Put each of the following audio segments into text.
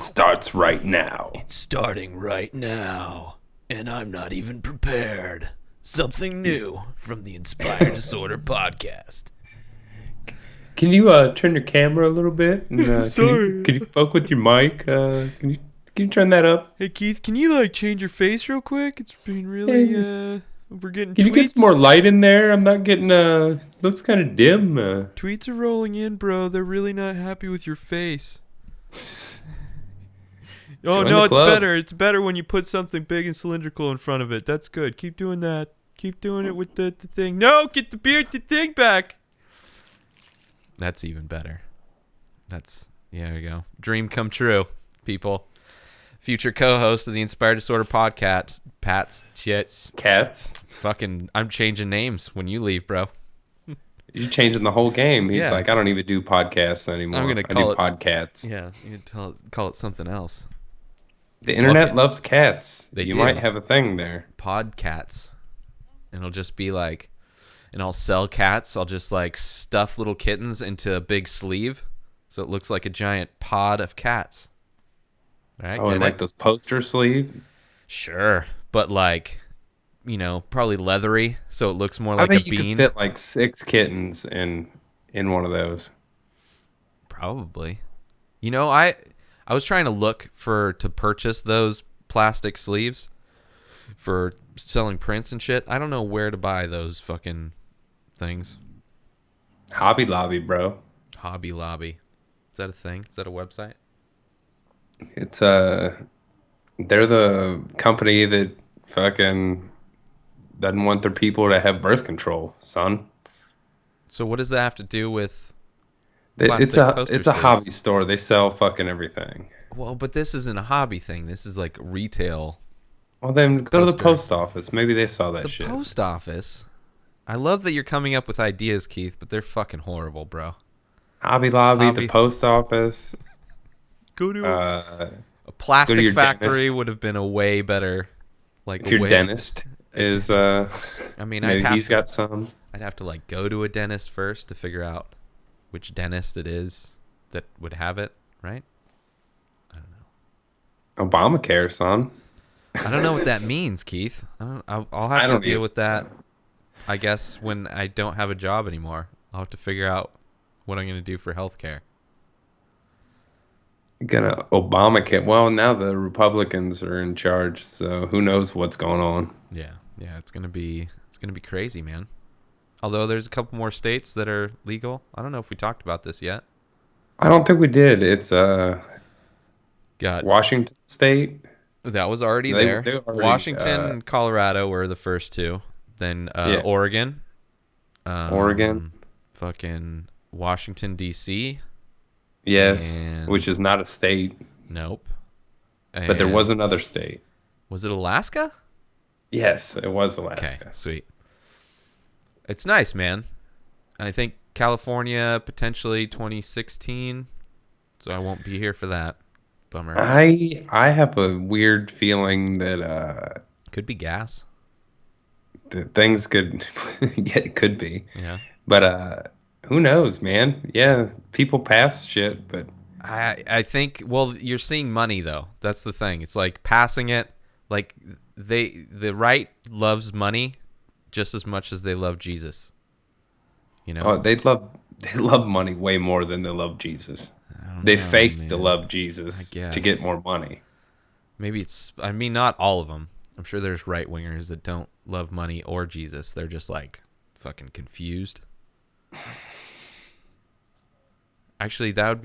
It starts right now. It's starting right now, and I'm not even prepared. Something new from the Inspired Disorder podcast. Can you turn your camera a little bit? And, Sorry. Can you focus with your mic? Can you turn that up? Hey Keith, can you change your face real quick? It's been really we're getting Can you get some more light in there? I'm not getting looks kind of dim. Tweets are rolling in, bro. They're really not happy with your face. Oh, no, it's better. It's better when you put something big and cylindrical in front of it. That's good. Keep doing that. Keep doing it with the thing. No, get the thing back. That's even better. There you go. Dream come true, people. Future co-host of the Inspired Disorder podcast, Pat's Chits. Cats. Fucking, I'm changing names when you leave, bro. You're changing the whole game. He's Yeah. like, I don't even do podcasts anymore. I'm gonna call it podcasts. Yeah, you can call it something else. The internet loves cats. You do. might have a thing there. Podcats. And it'll just be like, and I'll sell cats. I'll just stuff little kittens into a big sleeve, so it looks like a giant pod of cats. All right, and like those poster sleeves. Sure, but probably leathery, so it looks more like a bean. You could fit like 6 kittens in one of those. Probably. I was trying to look to purchase those plastic sleeves for selling prints and shit. I don't know where to buy those fucking things. Hobby Lobby, bro. Hobby Lobby. Is that a thing? Is that a website? It's they're the company that fucking doesn't want their people to have birth control, son. So what does that have to do with It's a hobby store. They sell fucking everything. Well, but this isn't a hobby thing. This is like retail. Well, then go to the post office. Maybe they saw that shit. The post office? I love that you're coming up with ideas, Keith, but they're fucking horrible, bro. Hobby Lobby, the post office. Go to a plastic factory dentist. would have been a way better. If your dentist is, I mean, maybe he's got some. I'd have to go to a dentist first to figure out which dentist it is that would have it, right? I don't know. Obamacare, son. I don't know what that means, Keith. I'll have to deal with that, I guess, when I don't have a job anymore. I'll have to figure out what I'm going to do for healthcare. Gonna Obamacare. Well, now the Republicans are in charge, so who knows what's going on. Yeah, it's gonna be crazy, man. Although there's a couple more states that are legal. I don't know if we talked about this yet. I don't think we did. It's got Washington State. That was already there. Washington and Colorado were the first two. Then Oregon. Oregon. Fucking Washington, D.C. Yes, which is not a state. Nope. But there was another state. Was it Alaska? Yes, it was Alaska. Okay, sweet. It's nice, man. I think California potentially 2016, so I won't be here for that. Bummer. I have a weird feeling that could be gas. That things could it could be. Yeah. But who knows, man? Yeah, people pass shit, but I think, well, you're seeing money though. That's the thing. It's like passing it. Like the right loves money just as much as they love Jesus. they love money way more than they love Jesus. They fake to love Jesus to get more money. Maybe not all of them. I'm sure there's right wingers that don't love money or Jesus. They're just fucking confused. Actually, that'd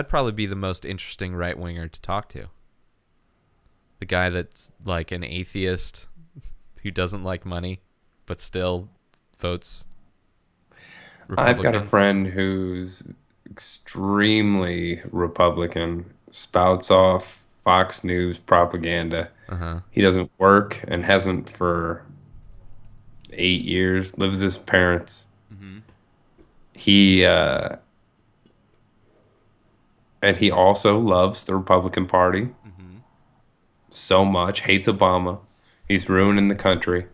probably be the most interesting right winger to talk to. The guy that's like an atheist who doesn't like money, but still votes Republican. I've got a friend who's extremely Republican, spouts off Fox News propaganda. Uh-huh. He doesn't work and hasn't for 8 years, lives with his parents. Mm-hmm. And he also loves the Republican Party so much, hates Obama. He's ruining the country.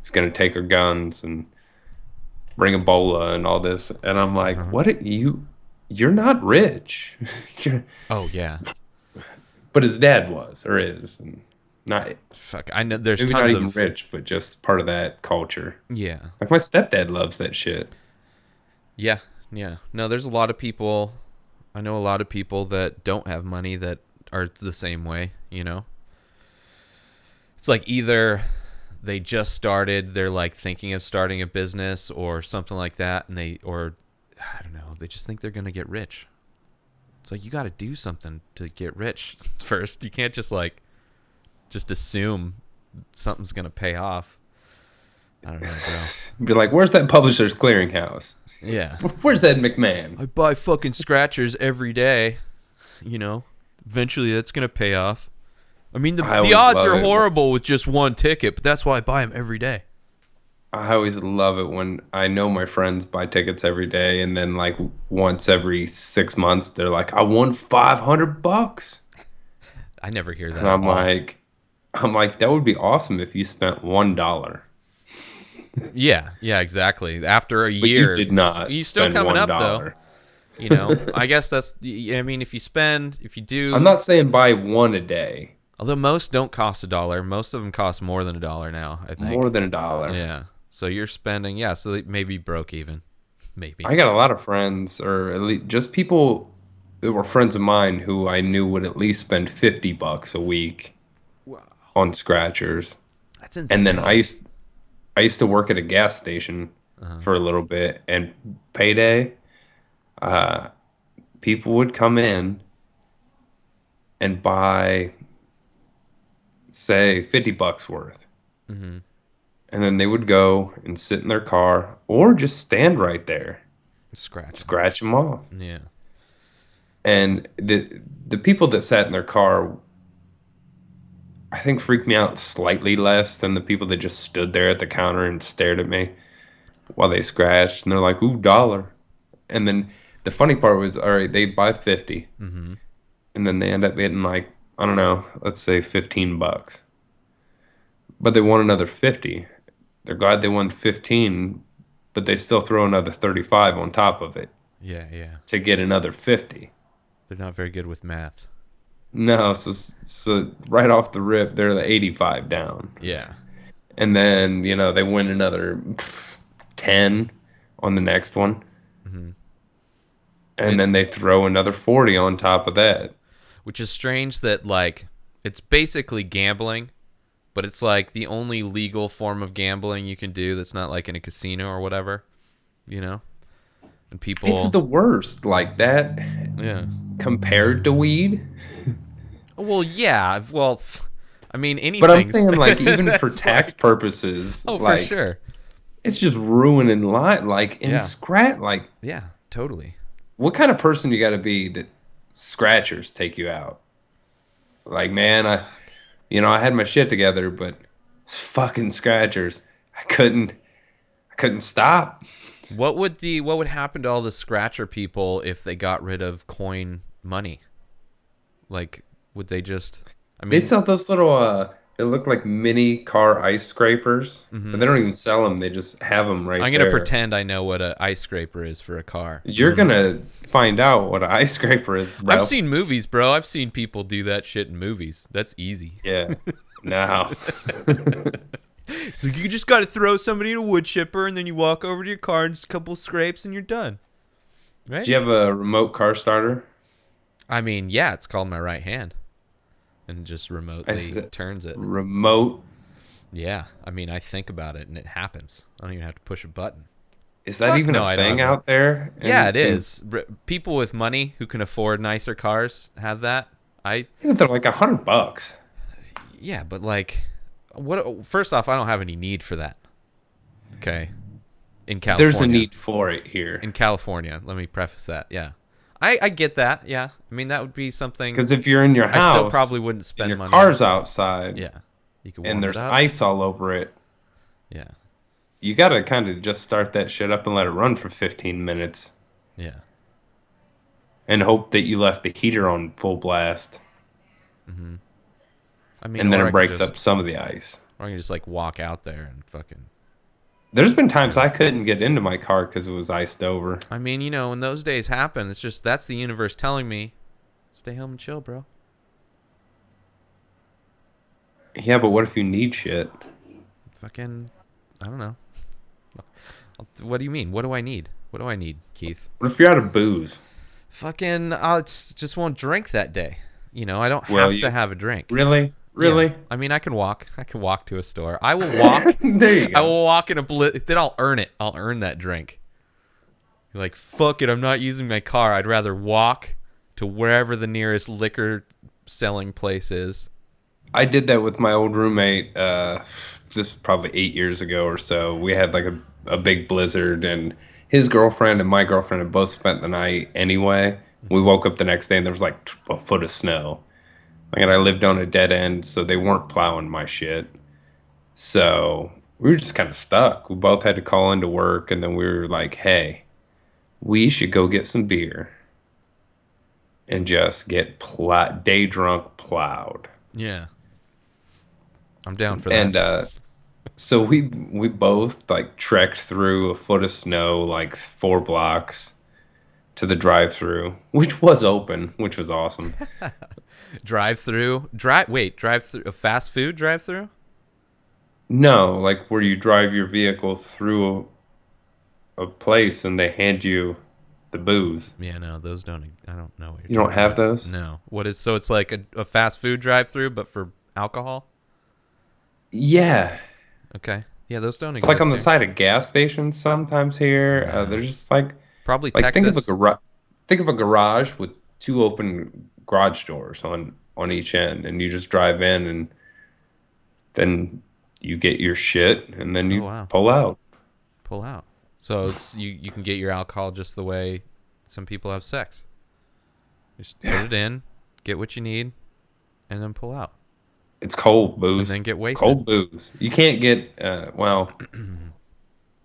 He's going to take our guns and bring Ebola and all this. And I'm like, you're not rich. Oh, yeah. but his dad was or is, and not Fuck, I know there's maybe not tons even of rich, but just part of that culture. yeah, Like my stepdad loves that shit. yeah, yeah. No, there's a lot of people. I know a lot of people that don't have money that are the same way. It's like either they just started, they're like thinking of starting a business or something like that, and or I don't know, they just think they're gonna get rich. It's like you got to do something to get rich first. You can't just assume something's gonna pay off. I don't know, bro. Be like, where's that Publishers Clearinghouse? Yeah, Where's Ed McMahon? I buy fucking scratchers every day. You know, eventually that's gonna pay off. I mean, I the always odds love are it. horrible with just one ticket, but that's why I buy them every day. I always love it when I know my friends buy tickets every day, and then like once every 6 months, they're like, "I won $500," I never hear and that at all. I'm like, that would be awesome if you spent $1, Yeah, yeah, exactly. After a but you year, did not you still spend coming one up though. dollar. I guess that's. I mean, if you I'm do, not saying buy one a day, although most don't cost $1, most of them cost more than $1 now. I more think. than $1. Yeah. So you're spending, yeah. So maybe broke even, maybe. I got a lot of friends, or at least just people that were friends of mine who I knew would at least spend $50 a week Wow, on scratchers. that's And then insane. I used to work at a gas station Uh-huh. for a little bit, and payday, uh, people would come in and buy, say, $50 worth, Mm-hmm. and then they would go and sit in their car or just stand right there, Scratch them. scratch them off. Yeah. And the people that sat in their car, I think, freaked me out slightly less than the people that just stood there at the counter and stared at me while they scratched, and they're like, "Ooh, dollar." And then the funny part was, all right, they buy 50, Mm-hmm. and then they end up getting like, I don't know, let's say $15. But they won another 50. They're glad they won 15, but they still throw another 35 on top of it Yeah, yeah. to get another 50. They're not very good with math. No, so right off the rip, they're the 85 down. Yeah. And then, they win another 10 on the next one. Mm-hmm. And then It's they throw another 40 on top of that. which is strange that like it's basically gambling, but it's like the only legal form of gambling you can do that's not like in a casino or whatever, you know? And It's people, the worst, like that yeah. compared to weed. Well, yeah. Well, I mean, But I'm anything's. saying, like, even for That's tax like, purposes, oh, for like, sure. it's just ruining life. Like, in Yeah. scratch, like, Yeah, totally. what kind of person you got to be that scratchers take you out? Like, man, I had my shit together, but fucking scratchers, I couldn't stop. What would happen to all the scratcher people if they got rid of coin money? Like, would they just? I They mean, sell those little, they look like mini car ice scrapers, but hmm they don't even sell them. They just have them right I'm gonna there. pretend I know what a ice scraper is for a car. You're gonna find out what an ice scraper is, I've bro. seen movies, bro. I've seen people do that shit in movies. That's easy. Yeah. No. So you just got to throw somebody in a wood chipper, and then you walk over to your car and just a couple scrapes, and you're done. Do Right? you have a remote car starter? I mean, yeah, it's called my right hand, and just I remotely said turns it. remote. Yeah, I mean, I think about it, and it happens. I don't even have to push a button. Is that Fuck even no, a I don't thing have out there? Yeah, it is. People with money who can afford nicer cars have that. They're like $100. Yeah, but like, what? First off, I don't have any need for that. Okay, in There's a California. need for it here. In California, let me preface that. Yeah, I get that. Yeah, I mean that would be something. Because if you're in your I still house probably wouldn't and spend your money on. car's outside Yeah, you can and warm it there's up. ice all over it, Yeah, you gotta kind of just start that shit up and let it run for 15 minutes yeah. and hope that you left the heater on full blast, I mean, and then or it I could breaks just, up some of the ice. or I can just like walk out there and fucking. There's been times Do it. I couldn't get into my car because it was iced over. I mean, when those days happen, it's just that's the universe telling me, stay home and chill, bro. Yeah, but what if you need shit? Fucking, I don't know. What do you mean? What do I need? What do I need, Keith? What if you're out of booze? Fucking, I just won't drink that day. I don't Will have to you? have a drink. Really? Yeah, Really? I mean, I can walk. I can walk to a store. I will walk. There you I go. will walk in a then I'll earn it. I'll earn that drink. You're like, fuck it. I'm not using my car. I'd rather walk to wherever the nearest liquor selling place is. I did that with my old roommate. This was probably 8 years ago or so. We had like a big blizzard, and his girlfriend and my girlfriend had both spent the night anyway. We Hmm. woke up the next day and there was like a foot of snow. Like, and I lived on a dead end, so they weren't plowing my shit. So we were just kind of stuck. We both had to call into work, and then we were like, "Hey, we should go get some beer and just get day drunk plowed." Yeah, I'm down for that. And so we both like trekked through a foot of snow, like 4 blocks to the drive-through, which was open, which was awesome. Drive through. Drive through a fast food drive through. No, like where you drive your vehicle through a place and they hand you the booze. Yeah, no, those don't. I don't know what You you're don't talking have about. those? No, what is so? It's like a fast food drive through, but for alcohol. Yeah. Okay, yeah, those don't It's like on exist the here. side of gas stations sometimes here. No, There's just like probably like Texas. think of a garage with two open garage doors on each end, and you just drive in, and then you get your shit, and then Oh you wow, pull out. pull out. So you can get your alcohol just the way some people have sex. Just put Yeah, it in, get what you need, and then pull out, it's cold and booze. then get wasted. Cold booze. You can't get well,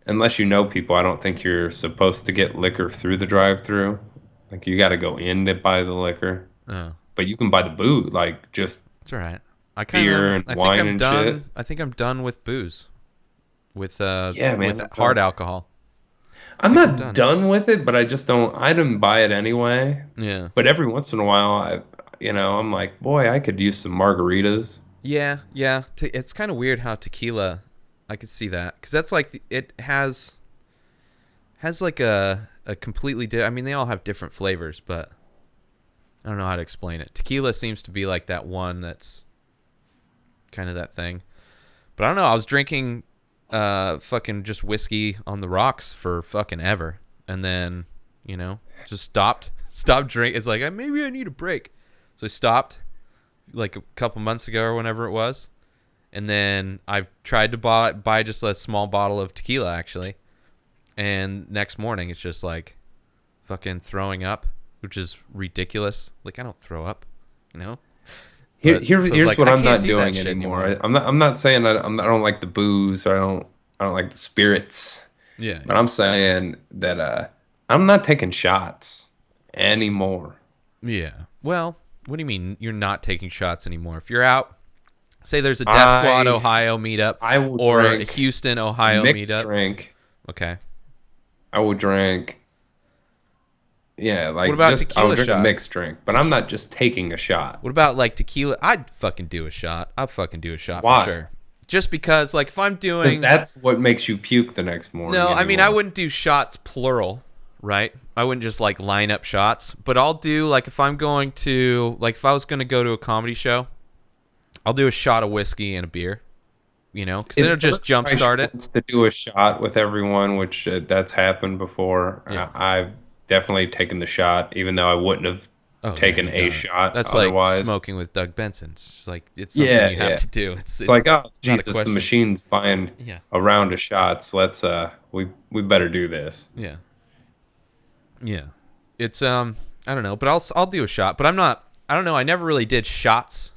unless you know people. I don't think you're supposed to get liquor through the drive-through. Like you got to go in to buy the liquor, Oh, but you can buy the booze, like just it's all right. I kind beer of. and I think wine I'm and shit. done. I think I'm done with booze. Yeah, man. With hard alcohol. I I'm think I'm not done. done with it, but I just don't. I didn't buy it anyway. Yeah. But every once in a while, I'm like, boy, I could use some margaritas. Yeah, yeah. It's kind of weird how tequila. I could see that because that's like it has like a completely. I mean, they all have different flavors, but I don't know how to explain it. Tequila seems to be like that one that's kind of that thing. But I don't know. I was drinking fucking just whiskey on the rocks for fucking ever, and then just stopped drink. It's like maybe I need a break, so I stopped like a couple months ago or whenever it was. And then I tried to buy just a small bottle of tequila actually. And next morning it's just like fucking throwing up, which is ridiculous. Like I don't throw up, you know? Here, But here, so it's here's like what I I'm can't not do that doing shit anymore. anymore. I'm not saying I don't like the booze or I don't like the spirits, Yeah, but I'm saying that I'm not taking shots anymore. yeah. Well, what do you mean you're not taking shots anymore? If you're out, say there's a Death Squad I Ohio meetup I will or a drink Houston a Ohio mixed meetup. drink. Okay. I will drink, yeah, What like about just I'll tequila drink a shots? mixed drink, but I'm not just taking a shot. What about like tequila? I'd fucking do a shot. I'll fucking do a shot for Why? sure. Just because, like, if I'm Because doing. that's what makes you puke the next morning No, I mean, I anymore. wouldn't do shots plural, right? I wouldn't just like line up shots, but I'll do like if I'm going to, like, if I was going to go to a comedy show, I'll do a shot of whiskey and a beer, because then If it'll just Price jumpstart it. wants to do a shot with everyone, which that's happened before, Yeah. I've definitely taken the shot, even though I wouldn't have Oh, yeah, taken you a got it. shot That's like otherwise. smoking with Doug Benson. It's just like, it's something Yeah, you have yeah. to do. It's, It's like, it's oh not a Jesus, the question. machine's buying Yeah. a round of shots. Let's we better do this. Yeah. Yeah. It's I don't know, but I'll do a shot, but I don't know, I never really did shots,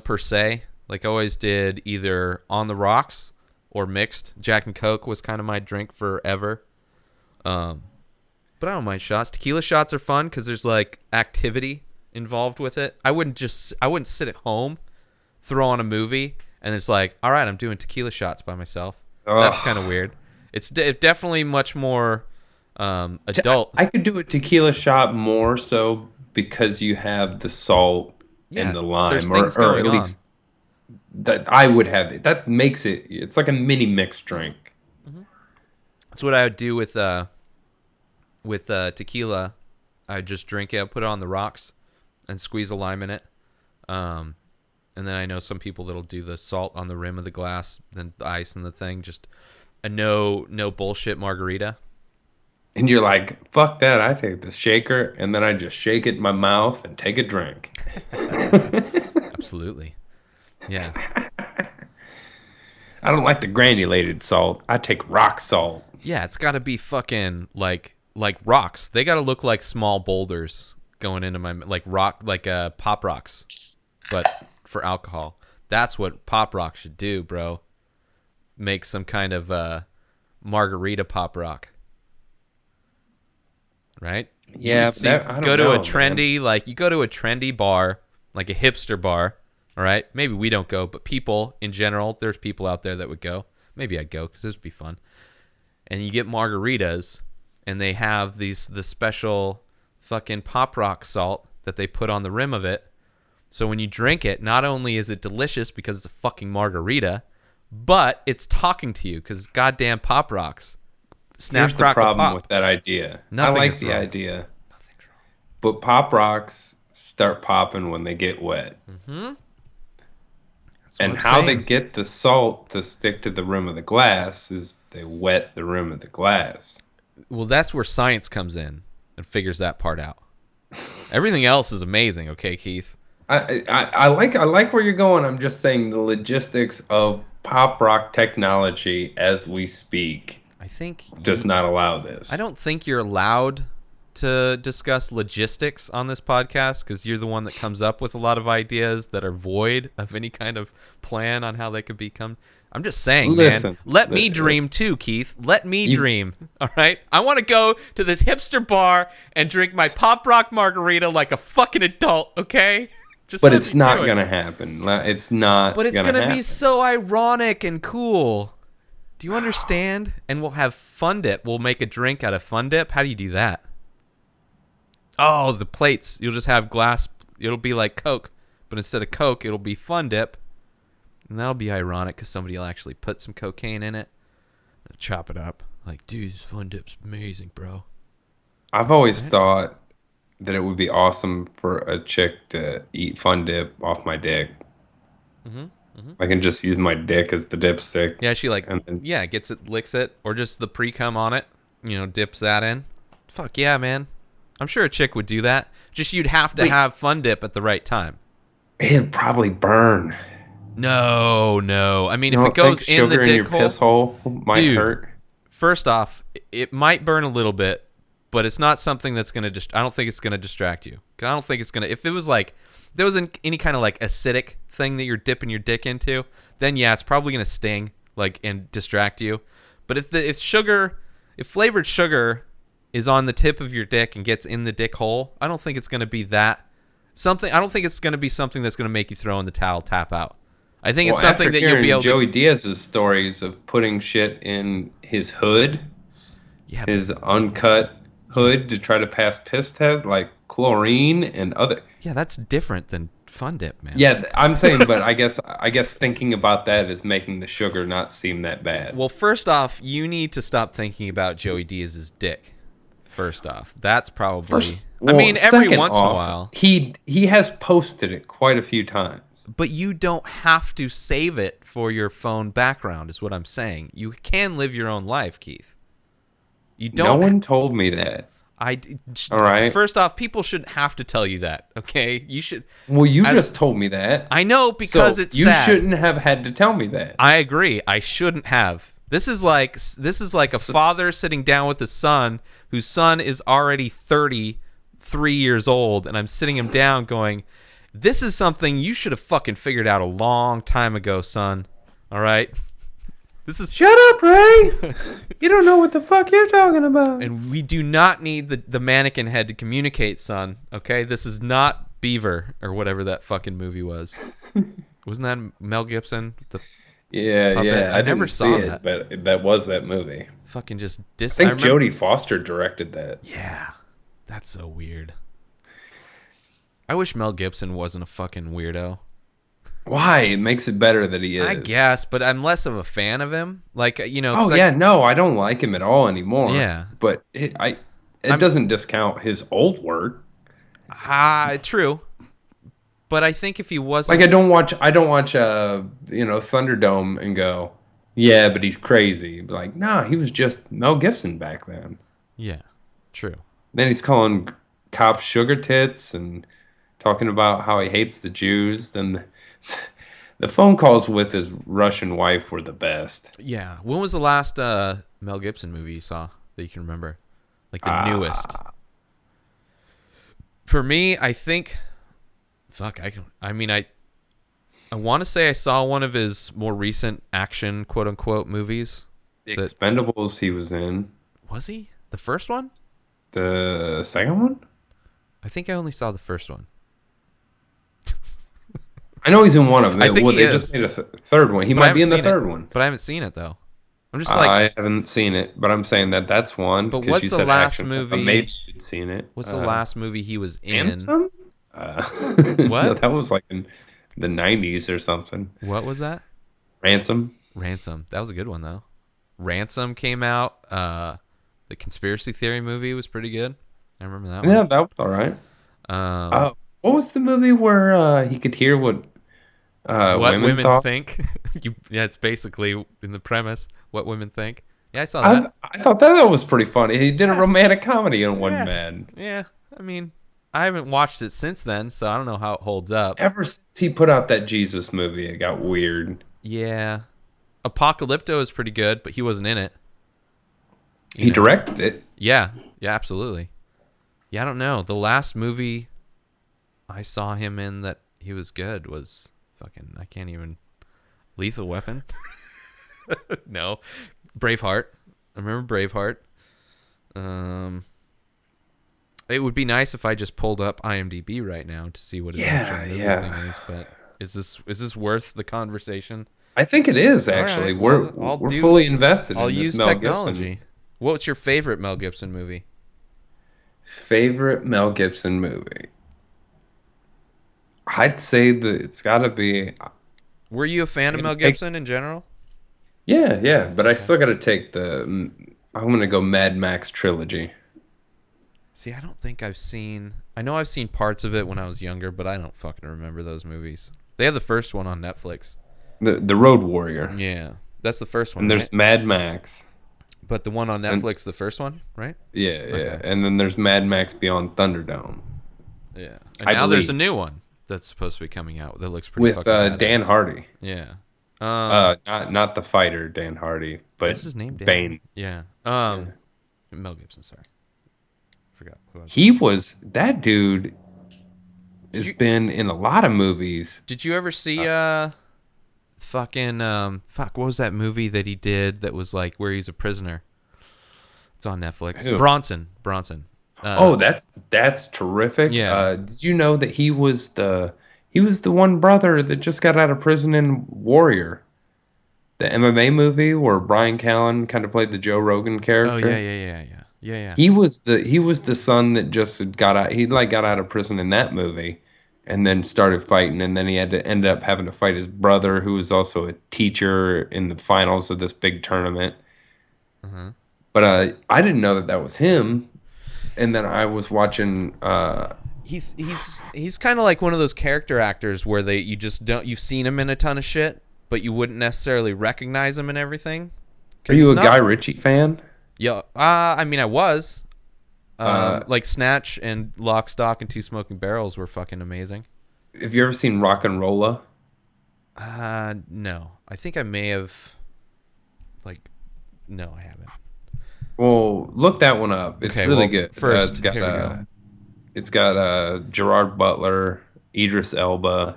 per se. Like I always did either on the rocks or mixed. Jack and Coke was kind of my drink forever. But I don't mind shots. Tequila shots are fun cuz there's like activity involved with it. I wouldn't sit at home, throw on a movie and it's like, "All right, I'm doing tequila shots by myself." That's kind of Ugh. weird. It's definitely much more adult. I could do a tequila shot more so because you have the salt and Yeah, the there's lime, things or going at least on. that I would have it. That makes it. It's like a mini mixed Mm-hmm. drink. Mm-hmm. That's what I would do with tequila. I just drink it, put it on the rocks, and squeeze a lime in it. And then I know some people that'll do the salt on the rim of the glass, then the ice and the thing. Just a no bullshit margarita. And you're like, fuck that. I take the shaker and then I just shake it in my mouth and take a drink. Absolutely. Yeah. I don't like the granulated salt. I take rock salt. Yeah, it's got to be fucking like rocks. They got to look like small boulders going into my like rock like pop rocks, but for alcohol. That's what pop rock should do, bro. Make some kind of margarita pop rock. Right? Yeah, I don't know, man. You go to a trendy bar, like a hipster bar, all right? Maybe we don't go, but people in general, there's people out there that would go. Maybe I'd go because this would be fun. And you get margaritas, and they have the special fucking pop rock salt that they put on the rim of it. So when you drink it, not only is it delicious because it's a fucking margarita, but it's talking to you because goddamn pop rocks. Snap, Here's the crackle, problem pop. with that idea. I Nothing like is the wrong. idea, but pop rocks start popping when they get wet. Mm-hmm. That's what And I'm how they saying. get the salt to stick to the rim of the glass is they wet the rim of the glass. Well, that's where science comes in and figures that part out. Everything else is amazing, okay, Keith? I like where you're going. I'm just saying the logistics of pop rock technology as we speak I think does not allow this. I don't think you're allowed to discuss logistics on this podcast because you're the one that comes up with a lot of ideas that are void of any kind of plan on how they could become. I'm just saying, man. Listen, Let me dream too, Keith. Let me you, dream. All right. I want to go to this hipster bar and drink my pop rock margarita like a fucking adult. Okay. Just but let it's me not do it. gonna happen. It's not. But it's gonna gonna happen. be so ironic and cool. Do you understand? And we'll have Fun Dip. We'll make a drink out of Fun Dip. How do you do that? Oh, the plates. You'll just have glass. It'll be like Coke, but instead of Coke, it'll be Fun Dip. And that'll be ironic because somebody will actually put some cocaine in it and chop it up. Like, dude, this Fun Dip's amazing, bro. I've always Right? thought that it would be awesome for a chick to eat Fun Dip off my dick. Mm-hmm. Mm-hmm. I can just use my dick as the dipstick. Yeah, she like, And then, yeah, gets it, licks it, or just the pre-cum on it, dips that in. Fuck yeah, man. I'm sure a chick would do that. Just you'd have to wait, have Fun Dip at the right time. it'd probably burn. No. I mean, You if don't it goes think in the sugar in your dick hole, piss hole might dude. hurt? First off, it might burn a little bit, but it's not something that's gonna just. I don't think it's gonna distract you. 'Cause I don't think it's gonna. If it was like, if there was any kind of like acidic thing that you're dipping your dick into, then yeah, it's probably gonna sting like and distract you. But if flavored sugar is on the tip of your dick and gets in the dick hole, I don't think it's gonna be that something. I don't think it's gonna be something that's gonna make you throw in the towel, tap out. I think it's Well, something after that you'll be hearing able to. Joey Diaz's stories of putting shit in his hood, Yeah, but his uncut hood to try to pass piss tests, like chlorine and other. yeah, that's different than Fun Dip, man. Yeah, I'm saying, but I guess thinking about that is making the sugar not seem that bad. Well, first off, you need to stop thinking about Joey Diaz's dick. First off, that's probably. First, I well, mean, every second once in a off, while, he has posted it quite a few times. but you don't have to save it for your phone background. Is what I'm saying. You can live your own life, Keith. You No don't. one told me that. All right. First off, people shouldn't have to tell you that. Okay, you should. Well, you as- just told me that. I know because So it's you sad. shouldn't have had to tell me that. I agree. I shouldn't have. This is like a father sitting down with his son, whose son is already 33 years old, and I'm sitting him down going, "This is something you should have fucking figured out a long time ago, son." All right? This is Shut up, Ray. You don't know what the fuck you're talking about. and we do not need the mannequin head to communicate, son. Okay? This is not Beaver or whatever that fucking movie was. Wasn't that Mel Gibson? The Yeah, puppet? yeah. I never didn't saw see that. it, but that was that movie. fucking just I think remember- Jodie Foster directed that. Yeah, that's so weird. I wish Mel Gibson wasn't a fucking weirdo. Why? It makes it better that he I is. guess, but I'm less of a fan of him. Like, Oh because I yeah, no, I don't like him at all anymore. yeah, But it I'm doesn't discount his old work. true. But I think if he Like wasn't, I don't watch Thunderdome and go, yeah, but he's crazy. Like, nah, he was just Mel Gibson back then. yeah, true. Then he's calling cops sugar tits and talking about how he hates the Jews. Then the phone calls with his Russian wife were the best. Yeah. When was the last Mel Gibson movie you saw that you can remember? Like the newest. Ah, For me, I think fuck, I want to say I saw one of his more recent action quote unquote movies. the That Expendables he was in. was he? The first one? The second one? I think I only saw the first one. I know he's in one of I them. think Well, he they just is. made a third one. He But I might be haven't in the seen it. third one. But I haven't seen it though. I'm just like, I haven't seen it, but I'm saying that that's one but because what's you the said last action. Maybe movie? you'd seen it. What's the last movie he was in? Handsome? No, What? that was like in the 90s or something. What was that? Ransom? Ransom. That was a good one though. Ransom came out. The conspiracy theory movie was pretty good. I remember that one. Yeah, that was all right. Um, What was the movie where he could hear what what women women thought? think. Yeah, it's basically in the premise what women think. Yeah, I saw that. I thought that was pretty funny. He did a Yeah, romantic comedy and wasn't yeah, bad. yeah. I mean, I haven't watched it since then, so I don't know how it holds up. Ever since he put out that Jesus movie, it got weird. Yeah, Apocalypto is pretty good, but he wasn't in it. You He know. directed it. Yeah, yeah, absolutely. Yeah, I don't know. The last movie I saw him in that he was good was fucking. I can't even. Lethal Weapon. No, Braveheart. I remember Braveheart. Um, it would be nice if I just pulled up IMDb right now to see what his Yeah, actual movie thing yeah. is. But is this worth the conversation? I think it is All actually. right. Well, We're fully invested I'll in this use Mel Gibson. technology. What's your favorite Mel Gibson movie? Favorite Mel Gibson movie? I'd say that it's got to be. Were you a fan I of gotta Mel take. Gibson in general? Yeah, yeah, but I Okay. still got to take the. I'm gonna go Mad Max trilogy. See, I don't think I've seen. I know I've seen parts of it when I was younger, but I don't fucking remember those movies. They have the first one on Netflix. The Road Warrior, Yeah, that's the first one, and right? there's Mad Max, But the one on and Netflix, the first one, right? yeah, yeah, Okay. and then there's Mad Max Beyond Thunderdome. Yeah. And I now there's a believe new one that's supposed to be coming out that looks pretty with fucking Dan badass. Hardy. Yeah. Not the fighter Dan Hardy, but Is his name Dan Hardy? Bane. Yeah. Yeah. Mel Gibson. Sorry, forgot who I was He thinking. was that dude Did has you been in a lot of movies. Did you ever see Uh, fucking fuck, what was that movie that he did that was like where he's a prisoner? It's on Netflix. who? Bronson. Oh, that's terrific. Yeah. Did you know that he was the one brother that just got out of prison in Warrior, the MMA movie where Brian Callen kind of played the Joe Rogan Oh yeah, character? yeah, yeah, yeah, yeah, yeah. He was the son that just had got out. He like got out of prison in that movie, and then started fighting, and then he had to end up having to fight his brother, who was also a teacher in the finals of this big tournament. Uh-huh. But I didn't know that that was him, and then I was watching. He's kind of like one of those character actors where you just don't you've seen him in a ton of shit, but you wouldn't necessarily recognize him in everything Are because you he's a Guy not. Ritchie fan? Yeah, I mean, I was. Uh, Like Snatch and Lock, Stock, and Two Smoking Barrels were fucking amazing. have you ever seen Rock and Rolla? No, I think I may have. Like, no, I haven't. Well, look that one up. It's Okay, really well, good. first here we go. It's got Gerard Butler, Idris Elba,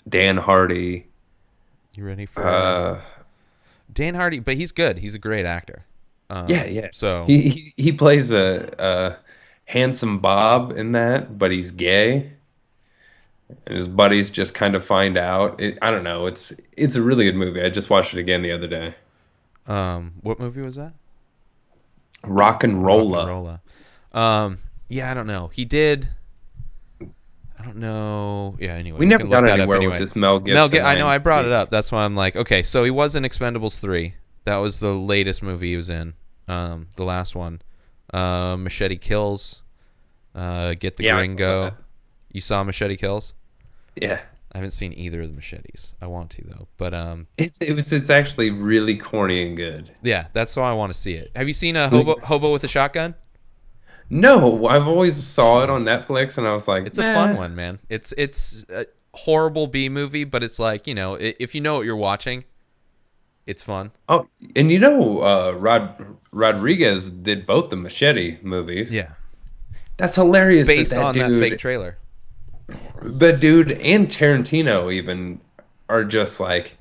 Dan Hardy. You ready for Uh, Dan Hardy? But he's good. He's a great actor. yeah, yeah. So He plays a handsome Bob in that, but he's gay, and his buddies just kind of find out. I don't know. It's a really good movie. I just watched it again the other day. what movie was that? Rock and Rock and Rolla. Rolla. Yeah, I don't know. He did. I don't know. Yeah, anyway, We you never can look got that up anywhere with anyway. this Mel Gibson I know I brought it IMDb. up. That's why I'm like, okay, so he was in Expendables 3. That was the latest movie he was in. The last one. Machete Kills. Get the Yeah, I saw that. Gringo. You saw Machete Kills? Yeah. I haven't seen either of the machetes. I want to though. But It's actually really corny and good. yeah, that's why I want to see it. Have you seen a Like, hobo with a shotgun? no, I've always saw it on Jesus. Netflix, and I was like, It's a fun nah. one, man. It's a horrible B movie, but it's like, if you know what you're watching, it's fun. Oh, and Rodriguez did both the Machete movies. Yeah. That's hilarious that Based on that fake trailer. that dude and Tarantino even are just like,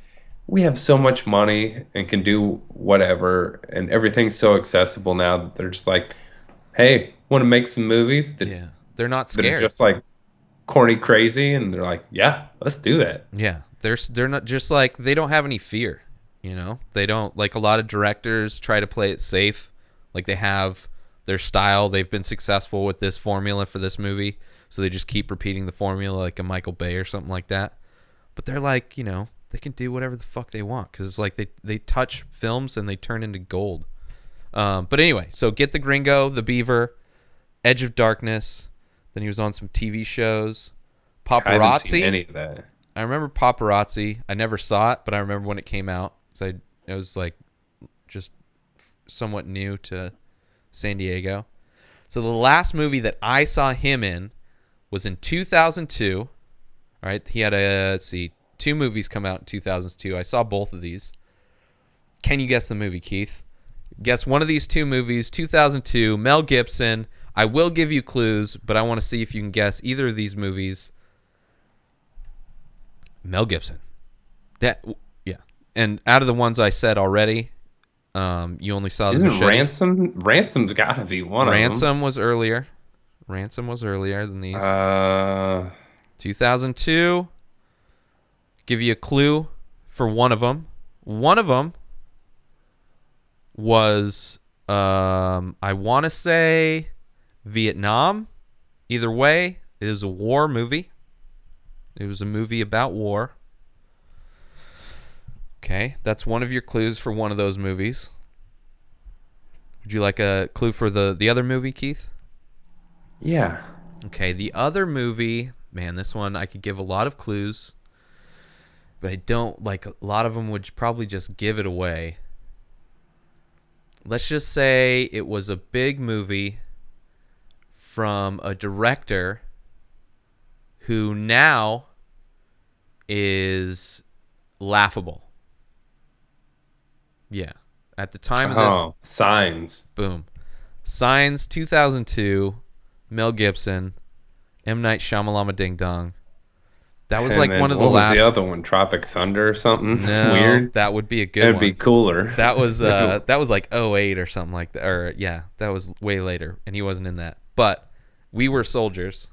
we have so much money and can do whatever, and everything's so accessible now that they're just like, hey, want to make some movies Yeah. They're not that are scared. just like corny crazy, and they're like, yeah, let's do that. Yeah. They're not just like they don't have any fear, They don't like a lot of directors try to play it safe. Like they have their style, they've been successful with this formula for this movie, so they just keep repeating the formula like a Michael Bay or something like that. But they're like, they can do whatever the fuck they want cuz it's like they touch films and they turn into gold. But anyway, so Get the Gringo, The Beaver, Edge of Darkness, then he was on some TV shows. I haven't seen Paparazzi. any of that. I remember Paparazzi. I never saw it, but I remember when it came out. So it was like just somewhat new to San Diego. So the last movie that I saw him in was in 2002. All right, he had let's see, 2 movies come out in 2002. I saw both of these. Can you guess the movie, Keith? Guess one of these 2 movies. 2002, Mel Gibson. I will give you clues, but I want to see if you can guess either of these movies. Mel Gibson. Yeah. And out of the ones I said already, you only saw the Isn't Machete. Ransom's gotta be one of them. Ransom was earlier. Ransom was earlier than these. 2002. Give you a clue for one of them. One of them was, I want to say Vietnam. Either way, it is a war movie. It was a movie about war. Okay, that's one of your clues for one of those movies. Would you like a clue for the other movie, Keith? Yeah. Okay, the other movie, man, this one I could give a lot of clues, but I don't like a lot of them would probably just give it away. Let's just say it was a big movie from a director who now is laughable. Yeah. At the time of this, Signs. boom. Signs 2002, Mel Gibson, M. Night Shyamalama Ding Dong. That was And like then one of the what last. was the other one? Tropic Thunder or something? No, Weird. that would be a good That'd one. be cooler. That was like '08 or something like that. Or yeah, that was way later, and he wasn't in that. But We Were Soldiers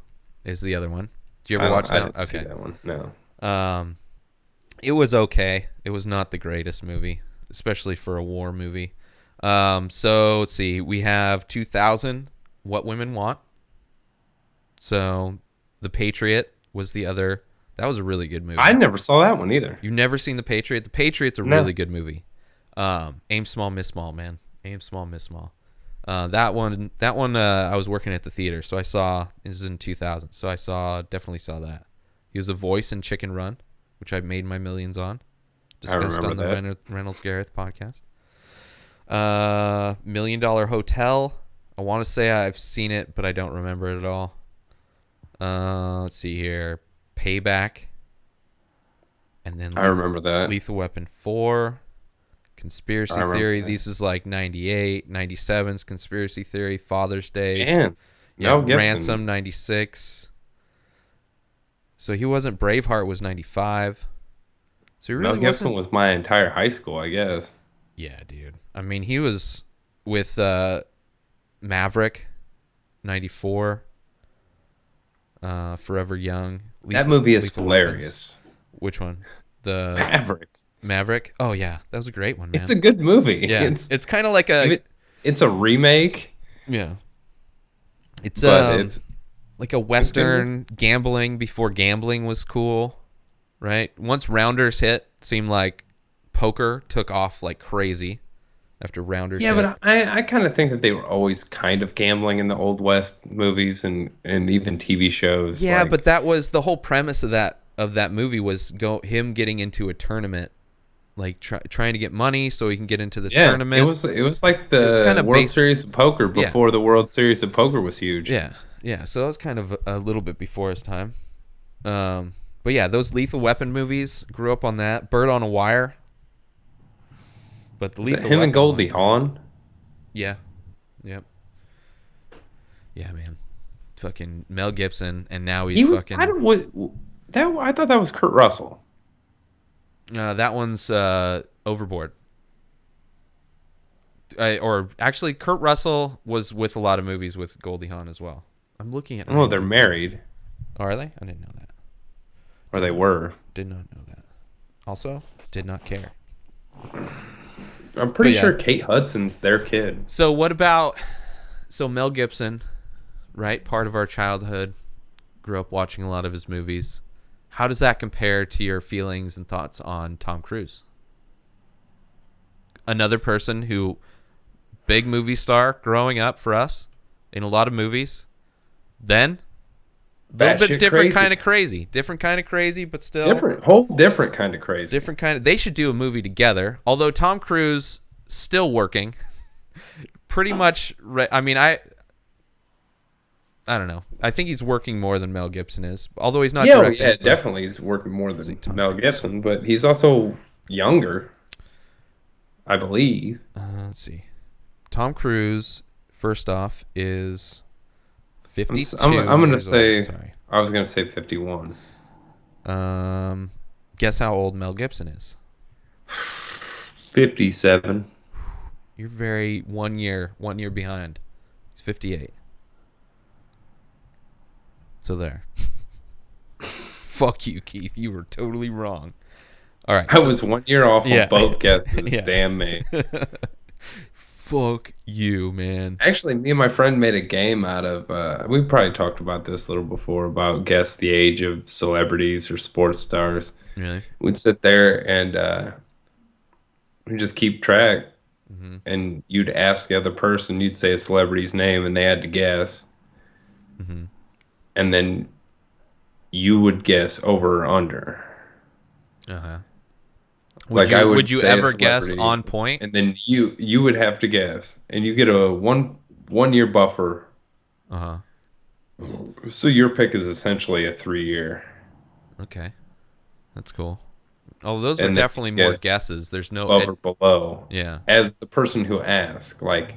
is the other one. Did you ever watch I that? didn't see Okay. that one. No. It was okay. It was not the greatest movie, especially for a war movie. So let's see. We have 2000, What Women Want. So The Patriot was the other. That was a really good movie. I never saw that one either. You've never seen The Patriot? The Patriot's a No. really good movie. Aim small, miss small, man. Aim small, miss small. That one. I was working at the theater, so I saw. It was in 2000, so definitely saw that. He was a voice in Chicken Run, which I made my millions on. Discussed on the Reynolds Gareth podcast. $1 Million Hotel. I want to say I've seen it, but I don't remember it at all. Let's see here. Payback. And then I remember that. Lethal Weapon 4. Conspiracy Theory. that. These is like 98. 97's Conspiracy Theory. Father's Day. Man. Yeah, Mel Gibson. Ransom 96. So he wasn't. Braveheart was 95. So he really Mel Gibson wasn't. was my entire high school, I guess. Yeah, dude. I mean, he was with Maverick 94. Forever Young. That movie is Lethal hilarious. Weapons. Which one? The Maverick. Maverick? Oh yeah, that was a great one, man. It's a good movie. Yeah, it's kind of like a it's a remake, yeah. It's but it's like a Western gambling before gambling was cool, right? Once Rounders hit, seemed like poker took off like crazy after Rounders Yeah, hit. but I kind of think that they were always kind of gambling in the Old West movies and even TV shows. Yeah, Like, but that was the whole premise of that movie was him getting into a tournament, like trying to get money so he can get into this yeah, tournament. it was like It was kind the of World based, Series of Poker yeah, before the World Series of Poker was huge. yeah, yeah. So it was kind of a little bit before his time. But yeah, those Lethal Weapon movies, grew up on that. Bird on a Wire. But the Is it Lethal him and Weapon Goldie ones were good. Hawn? Yeah. Yep. Yeah, man. Fucking Mel Gibson, and now He he's was. I fucking. don't. That I thought that was Kurt Russell. That one's Overboard. Or actually, Kurt Russell was with a lot of movies with Goldie Hawn as well. I'm looking at. Oh, they're IMDb. married, Oh, are they? I didn't know that. or they were. Did not know that. Also, did not care. I'm pretty yeah. sure Kate Hudson's their kid. So what about? So Mel Gibson, right? Part of our childhood. Grew up watching a lot of his movies. How does that compare to your feelings and thoughts on Tom Cruise? Another person who, big movie star growing up for us in a lot of movies. Then, a little bit different kind of crazy. Different kind of crazy, but still. Different kind of crazy. Different kind of. They should do a movie together. Although Tom Cruise still working. Pretty much. I mean, I don't know. I think he's working more than Mel Gibson is. Although he's not directing. Yeah, definitely he's working more than Mel Gibson, but he's also younger, I believe. Let's see. Tom Cruise, first off, is 52. I'm going to say, Sorry. I was going to say 51. Guess how old Mel Gibson is? 57. You're very one year behind. He's 58. So there. Fuck you, Keith. You were totally wrong. All right. I was 1 year off on both guesses. Yeah. Damn me. Fuck you, man. Actually, me and my friend made a game out of, we probably talked about this a little before, about guess the age of celebrities or sports stars. Really? We'd sit there and we'd just keep track. Mm-hmm. And you'd ask the other person, you'd say a celebrity's name, and they had to guess. Mm-hmm. And then you would guess over or under. Uh-huh. Would you ever guess on point? And then you would have to guess. And you get a one year buffer. Uh-huh. So your pick is essentially a 3-year. Okay. That's cool. Oh, those are definitely more guesses. There's no above or below. Yeah. As the person who asked, like,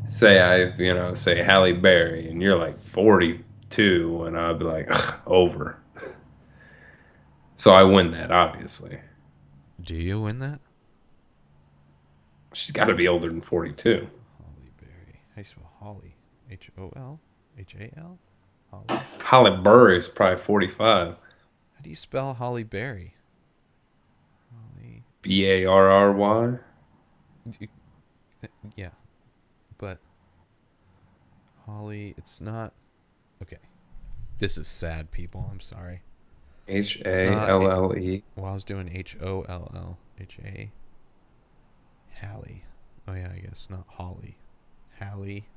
say say Halle Berry, and you're like 42, and I'd be like, over. So I win that, obviously. Do you win that? She's got to be older than 42. Halle Berry. How do you spell Holly? Holhal? Holly. Halle Berry is probably 45. How do you spell Halle Berry? Barry. Yeah, but Holly, it's not. Okay, this is sad, people. I'm sorry. Halle. Well, I was doing Holl. Hallie. Oh yeah, I guess not Holly. Hallie.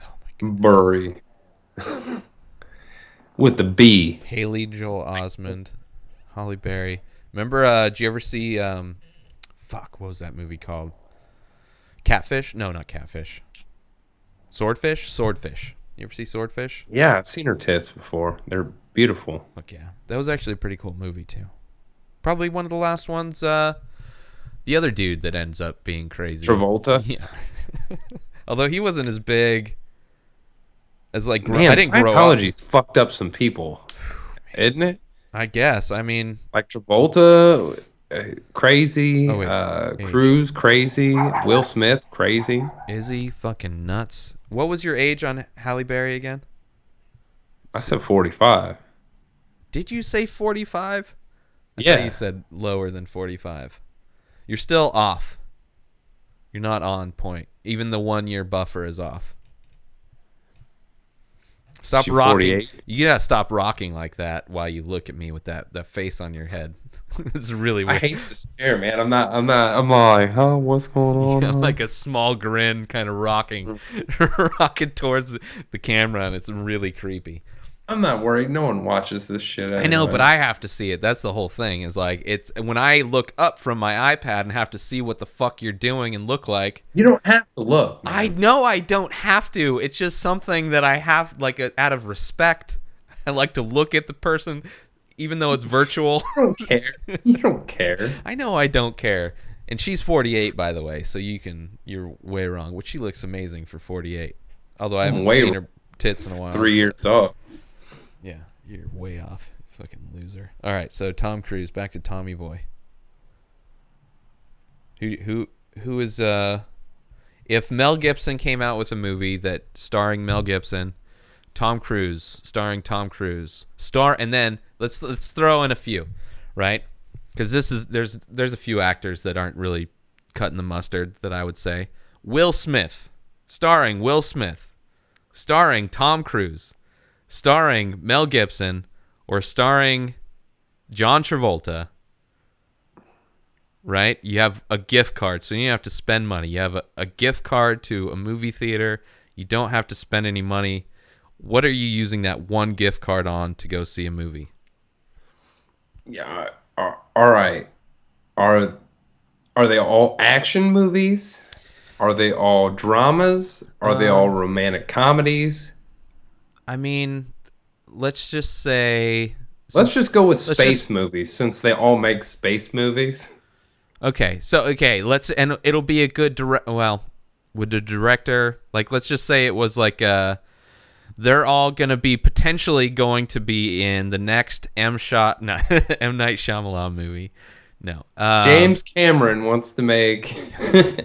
Oh my goodness. Burry. With the B. Haley Joel Osment. Halle Berry. Remember, did you ever see, what was that movie called? Catfish? No, not Catfish. Swordfish? Swordfish. You ever see Swordfish? Yeah, I've seen her tits before. They're beautiful. Fuck yeah. That was actually a pretty cool movie, too. Probably one of the last ones, the other dude that ends up being crazy. Travolta? Yeah. Although he wasn't as big as, like, Man, I didn't grow up. Scientology's fucked up some people. Isn't it? I guess. I mean, like Travolta, crazy. Oh, Cruise, crazy. Will Smith, crazy. Is he fucking nuts? What was your age on Halle Berry again? I said 45. Did you say 45? Yeah. You said lower than 45. You're still off. You're not on point. Even the 1 year buffer is off. Stop She rocking. 48. You gotta stop rocking like that while you look at me with that face on your head. It's really I weird. hate this chair, man. I'm like, huh, what's going You on, got huh? like a small grin, kind of rocking, rocking towards the camera, and it's really creepy. I'm not worried. No one watches this shit I know, but anyway. I have to see it. That's the whole thing. Is like it's when I look up from my iPad and have to see what the fuck you're doing and look like. You don't have to look, I man. know I don't have to. It's just something that I have, like, out of respect. I like to look at the person, even though it's virtual. You don't care. You don't care. I know I don't care. And she's 48, by the way, so you're way wrong. Which she looks amazing for 48. Although I I'm haven't way seen her tits in a while. 3 years off. Yeah, you're way off. Fucking loser. All right, so Tom Cruise, back to Tommy Boy. Who is if Mel Gibson came out with a movie that starring Mel Gibson, Tom Cruise, starring Tom Cruise, and then let's throw in a few, right? Because there's a few actors that aren't really cutting the mustard that I would say. Will Smith, starring Will Smith, starring Tom Cruise, starring Mel Gibson, or starring John Travolta. Right? You have a gift card, so you don't have to spend money. You have a gift card to a movie theater. You don't have to spend any money. What are you using that one gift card on to go see a movie? Yeah. All right. Are are they all action movies? Are they all dramas? Are they all Um, romantic comedies? I mean, let's just say Let's since just go with let's just space movies since they all make space movies. let's and it'll be a good well, with the director, like let's just say it was like they're all gonna be potentially going to be in the next no, M Night Shyamalan movie. No, James Cameron wants to make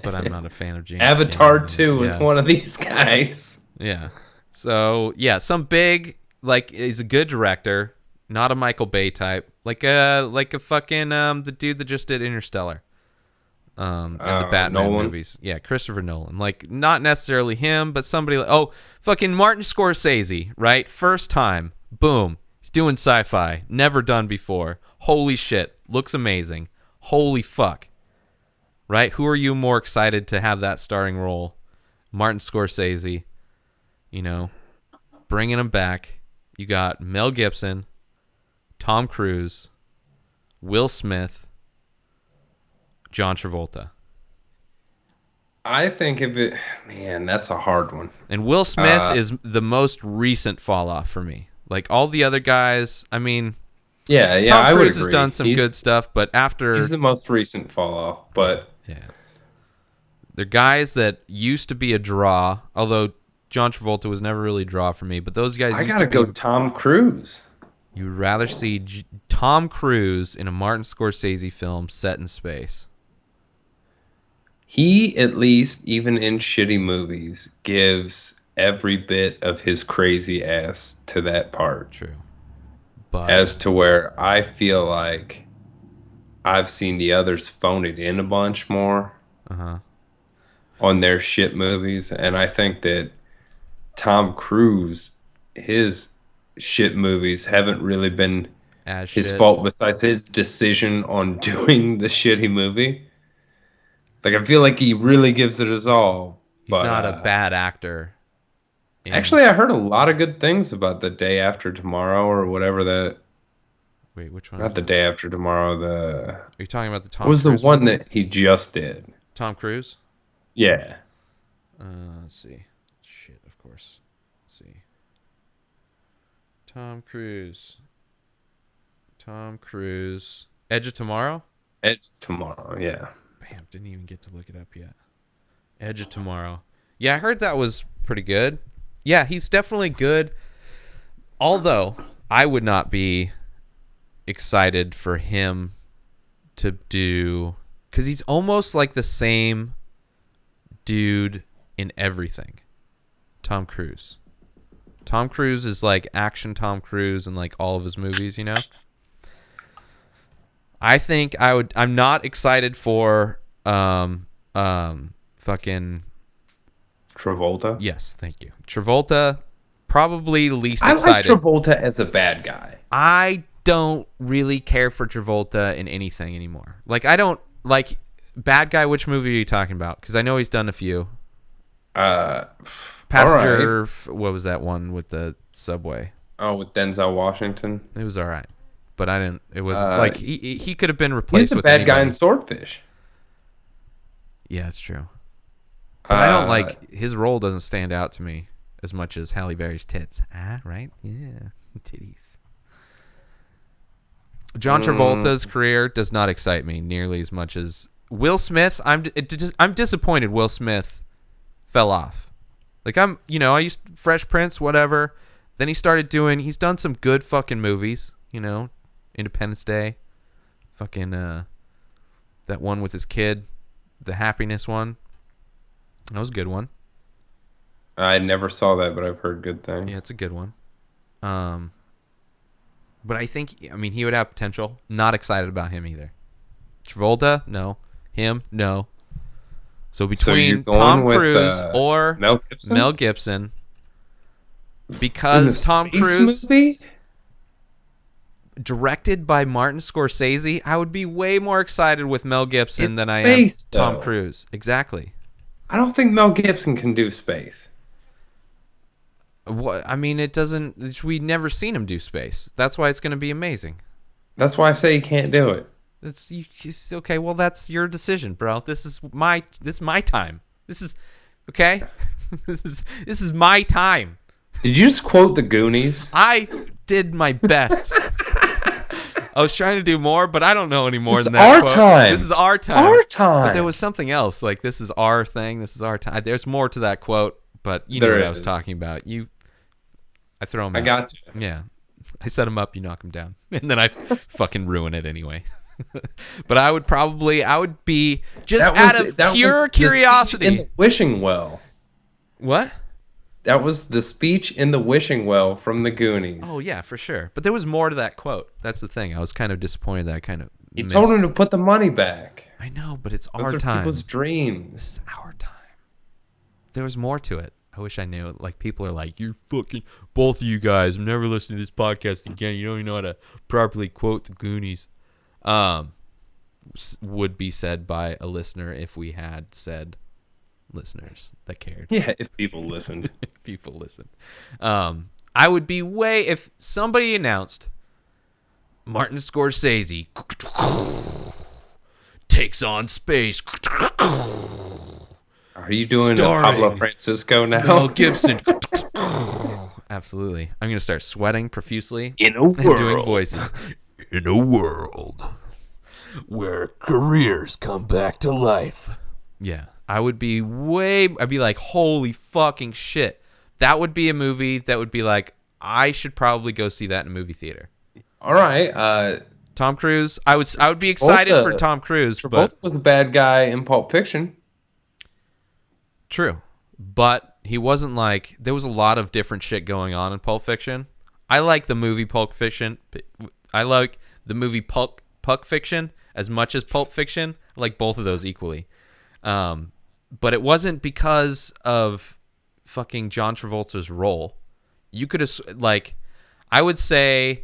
but I'm not a fan of James Avatar Cameron. 2 with Yeah, one of these guys. yeah. So yeah, some big, like, he's a good director, not a Michael Bay type, like a fucking the dude that just did Interstellar. And the Batman Nolan. movies. Yeah, Christopher Nolan. Like, not necessarily him, but somebody like, fucking Martin Scorsese, right? First time. Boom. He's doing sci-fi. Never done before. Holy shit. Looks amazing. Holy fuck. Right? Who are you more excited to have that starring role? Martin Scorsese. You know, bringing him back. You got Mel Gibson, Tom Cruise, Will Smith, John Travolta. I think if it, man, that's a hard one. And Will Smith is the most recent fall off for me. Like all the other guys, I mean, Yeah, Tom I would Cruise has agree. done some good stuff, but He's after, the most recent fall off, but yeah, they're guys that used to be a draw. Although John Travolta was never really a draw for me, but those guys I used gotta to go be. Tom Cruise. You'd rather see Tom Cruise in a Martin Scorsese film set in space. He, at least, even in shitty movies, gives every bit of his crazy ass to that part. True, but As to where I feel like I've seen the others phone it in a bunch more on their shit movies. And I think that Tom Cruise, his shit movies haven't really been as his shit, fault besides his decision on doing the shitty movie. Like, I feel like he really gives it his all. he's But not a bad actor. actually, I heard a lot of good things about The Day After Tomorrow or whatever that. Wait, which one? Not Is The that? Day After Tomorrow. Are you talking about the What Tom was the Cruise one movie? that he just did? Tom Cruise? Yeah. Let's see. Shit, of course. Let's see. Tom Cruise. Tom Cruise. Edge of Tomorrow? It's tomorrow. Yeah. Bam, didn't even get to look it up yet. Edge of Tomorrow. Yeah, I heard that was pretty good. Yeah, he's definitely good. Although, I would not be excited for him to do... Because he's almost like the same dude in everything. Tom Cruise. Tom Cruise is like action Tom Cruise in like all of his movies, you know? I think I'm not excited for fucking Travolta. yes, thank you. Travolta, probably least I like excited. Travolta as a bad guy. I don't really care for Travolta in anything anymore. Like, I don't like bad guy. Which movie are you talking about? Because I know he's done a few. All Passenger. right. What was that one with the subway? Oh, with Denzel Washington. It was all right, but I didn't. It was Uh, like he could have been He's replaced a with bad guy anybody. in Swordfish. Yeah, it's true. But I don't Uh, like his role. Doesn't stand out to me as much as Halle Berry's tits. Ah, right? Yeah, titties. John Travolta's career does not excite me nearly as much as Will Smith. I'm disappointed. Will Smith fell off. Like I used Fresh Prince, whatever. Then he's done some good fucking movies. Independence Day, fucking that one with his kid, the happiness one. That was a good one. I never saw that, but I've heard good things. Yeah, it's a good one. But I think, he would have potential. Not excited about him either. Travolta, no. Him, no. So between Tom Cruise or Mel Gibson, because Tom Cruise movie? directed by Martin Scorsese, I would be way more excited with Mel Gibson than I am Tom Cruise. Exactly. I don't think Mel Gibson can do space. What? It doesn't. We've never seen him do space. That's why it's going to be amazing. That's why I say he can't do it. It's okay. Well, that's your decision, bro. This is my time. This is okay. this is my time. Did you just quote the Goonies? I did my best. I was trying to do more, but I don't know any more than that. This is our time. This is our time. Our time. But there was something else. Like, this is our thing. This is our time. There's more to that quote, but you know what I was talking about. I throw them out. I got you. Yeah. I set them up, you knock them down. And then I fucking ruin it anyway. But I would be just out of pure curiosity. In the wishing well. What? That was the speech in the wishing well from the Goonies. Oh, yeah, for sure. But there was more to that quote. That's the thing. I was kind of disappointed that I kind of You told him to put the money back. I know, but it's Those our are time. people's dreams. This is our time. There was more to it. I wish I knew. Like, people are like, you fucking, both of you guys, I'm never listening to this podcast again. You don't even know how to properly quote the Goonies. Would be said by a listener if we had said listeners that cared. Yeah, if people listened. If people listen. I would be if somebody announced Martin Scorsese takes on space. Are you doing Pablo Francisco now? Mel Gibson. Absolutely. I'm going to start sweating profusely. In a world. And doing voices. In a world where careers come back to life. Yeah. I'd be like, holy fucking shit. That would be a movie that would be like, I should probably go see that in a movie theater. All right. Tom Cruise. I would be excited for Tom Cruise. Travolta was a bad guy in Pulp Fiction. True. But he wasn't like, there was a lot of different shit going on in Pulp Fiction. I like the movie Pulp Fiction. I like the movie Pulp Fiction as much as Pulp Fiction. I like both of those equally. But it wasn't because of fucking John Travolta's role. You could have, I would say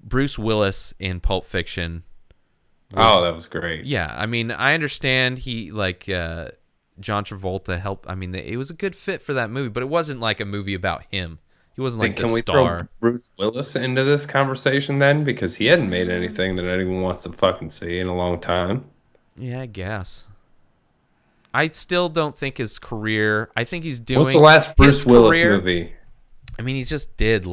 Bruce Willis in Pulp Fiction. That was great. Yeah. I understand he, John Travolta helped. It was a good fit for that movie, but it wasn't like a movie about him. He wasn't like the star. Can we throw Bruce Willis into this conversation then? Because he hadn't made anything that anyone wants to fucking see in a long time. Yeah, I guess. I still don't think his career. I think he's doing. What's the last Bruce Willis movie? He just did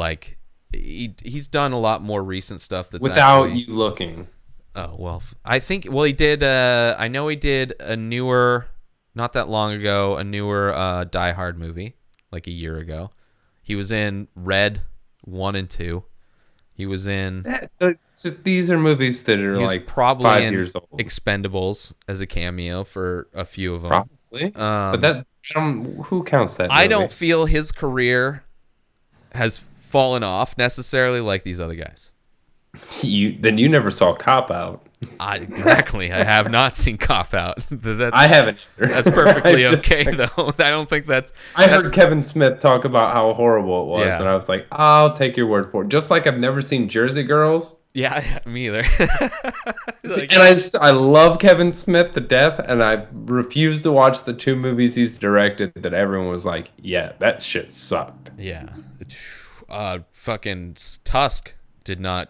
he's done a lot more recent stuff that's Without you looking. Oh well, I think. Well, he did. I know he did a newer. Not that long ago, a newer Die Hard movie, like a year ago. He was in Red 1 and 2. He was in... So these are movies that are like probably 5 years old. Expendables as a cameo for a few of them. Probably. But who counts that movie? I don't feel his career has fallen off necessarily like these other guys. Then you never saw Cop Out. Exactly. I have not seen Cop Out. I haven't either. That's perfectly I just- okay, though. I don't think I that's heard Kevin Smith talk about how horrible it was, and yeah. I was like, I'll take your word for it. Just like I've never seen Jersey Girls, Yeah, me either. Like, and I love Kevin Smith to death, and I refuse to watch the two movies he's directed that everyone was like, yeah, that shit sucked. yeah. Fucking Tusk did not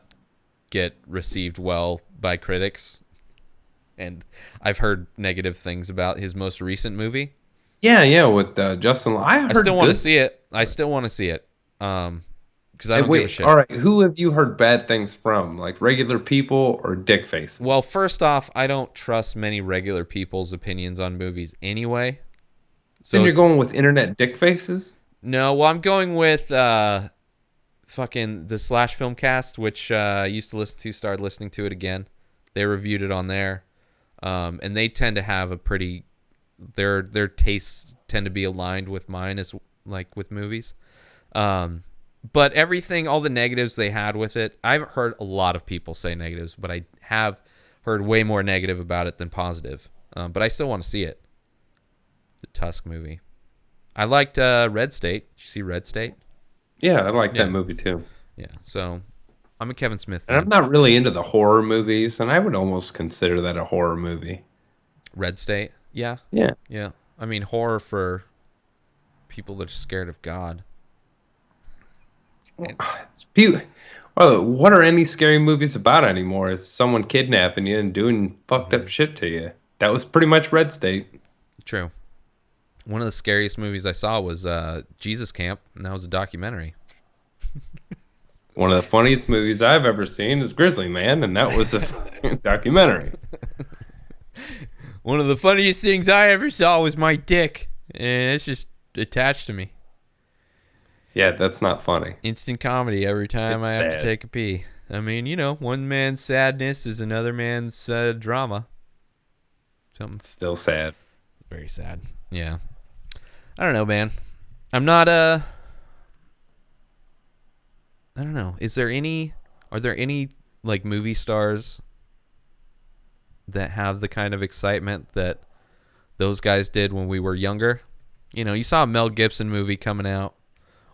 get received well by critics, and I've heard negative things about his most recent movie. Yeah, yeah, with Justin. I I heard still want to good. see it. I still want to see it. Because I Hey, don't give a wait, all shit. right. Who have you heard bad things from? Like regular people or dick Well, faces? first off, I don't trust many regular people's opinions on movies anyway. Then So you're it's going with internet dick faces? no. Well, I'm going with fucking the Slash Filmcast, which I used to listen to. Started listening to it again. They reviewed it on there, and they tend to have a pretty their tastes tend to be aligned with mine as like with movies. But everything, all the negatives they had with it, I've heard a lot of people say negatives, but I have heard way more negative about it than positive. But I still want to see it. The Tusk movie. I liked Red State. Did you see Red State? Yeah, I like Yeah. that movie too. Yeah. So I'm a Kevin Smith And I'm fan. not really into the horror movies, and I would almost consider that a horror movie. Red State. Yeah. Yeah. Yeah. I mean, horror for people that are scared of God. Well, what are any scary movies about anymore? It's someone kidnapping you and doing fucked up shit to you. That was pretty much Red State. True. One of the scariest movies I saw was Jesus Camp, and that was a documentary. One of the funniest movies I've ever seen is Grizzly Man, and that was a documentary. One of the funniest things I ever saw was my dick, and it's just attached to me. Yeah, that's not funny. Instant comedy every time It's I have to sad. take a pee. I mean, you know, one man's sadness is another man's drama. Something Still sad. very sad. Yeah. I don't know, man. I'm not I don't know. Are there any like movie stars that have the kind of excitement that those guys did when we were younger? You know, you saw a Mel Gibson movie coming out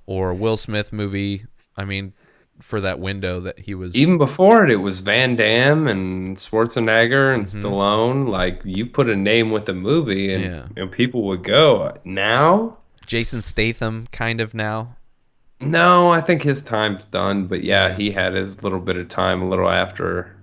or a Will Smith movie. I mean, for that window that he was Even before it was Van Damme and Schwarzenegger and Stallone. Like, you put a name with a movie Yeah. and people would go. Now? Jason Statham kind of now. No, I think his time's done. But yeah, Yeah. he had his little bit of time a little after.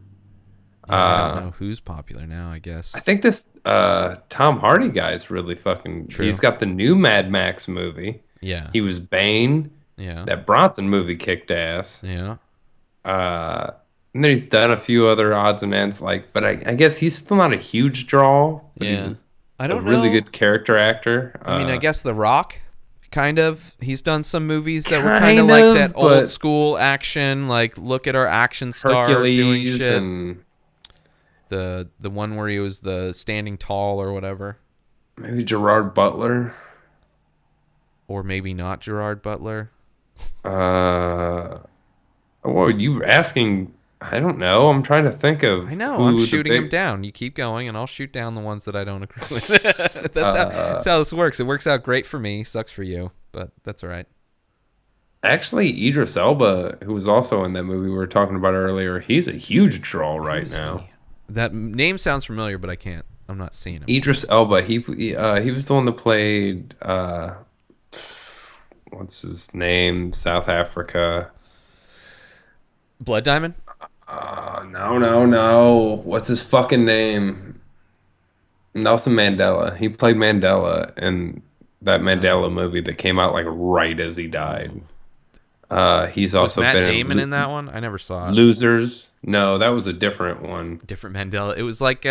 Yeah, I don't know who's popular now, I guess. I think this Tom Hardy guy's really fucking. True. He's got the new Mad Max movie. Yeah. He was Bane. Yeah. That Bronson movie kicked ass. Yeah. And then he's done a few other odds and ends, but I guess he's still not a huge draw. But Yeah. he's I a don't really know. good character actor. I mean, I guess The Rock, kind of. He's done some movies that were kind Kind of like of, that but- old school action, like look at our action star doing Hercules shit. and The one where he was the standing tall or whatever, maybe Gerard Butler. or maybe not Gerard Butler. What are you asking? I don't know. I'm trying to think of. I know. who I'm the shooting big- him down. You keep going, and I'll shoot down the ones that I don't agree with. That's how this works. It works out great for me. Sucks for you, but that's all right. Actually, Idris Elba, who was also in that movie we were talking about earlier, he's a huge draw right now. That name sounds familiar, but I can't. I'm not seeing him. Idris Elba, he was the one that played what's his name? South Africa. Blood Diamond? No. What's his fucking name? Nelson Mandela. He played Mandela in that Mandela movie that came out like right as he died. He's Was also Matt been Damon in in that one? I never saw it. Losers. No, that was a different one. Different Mandela. It was like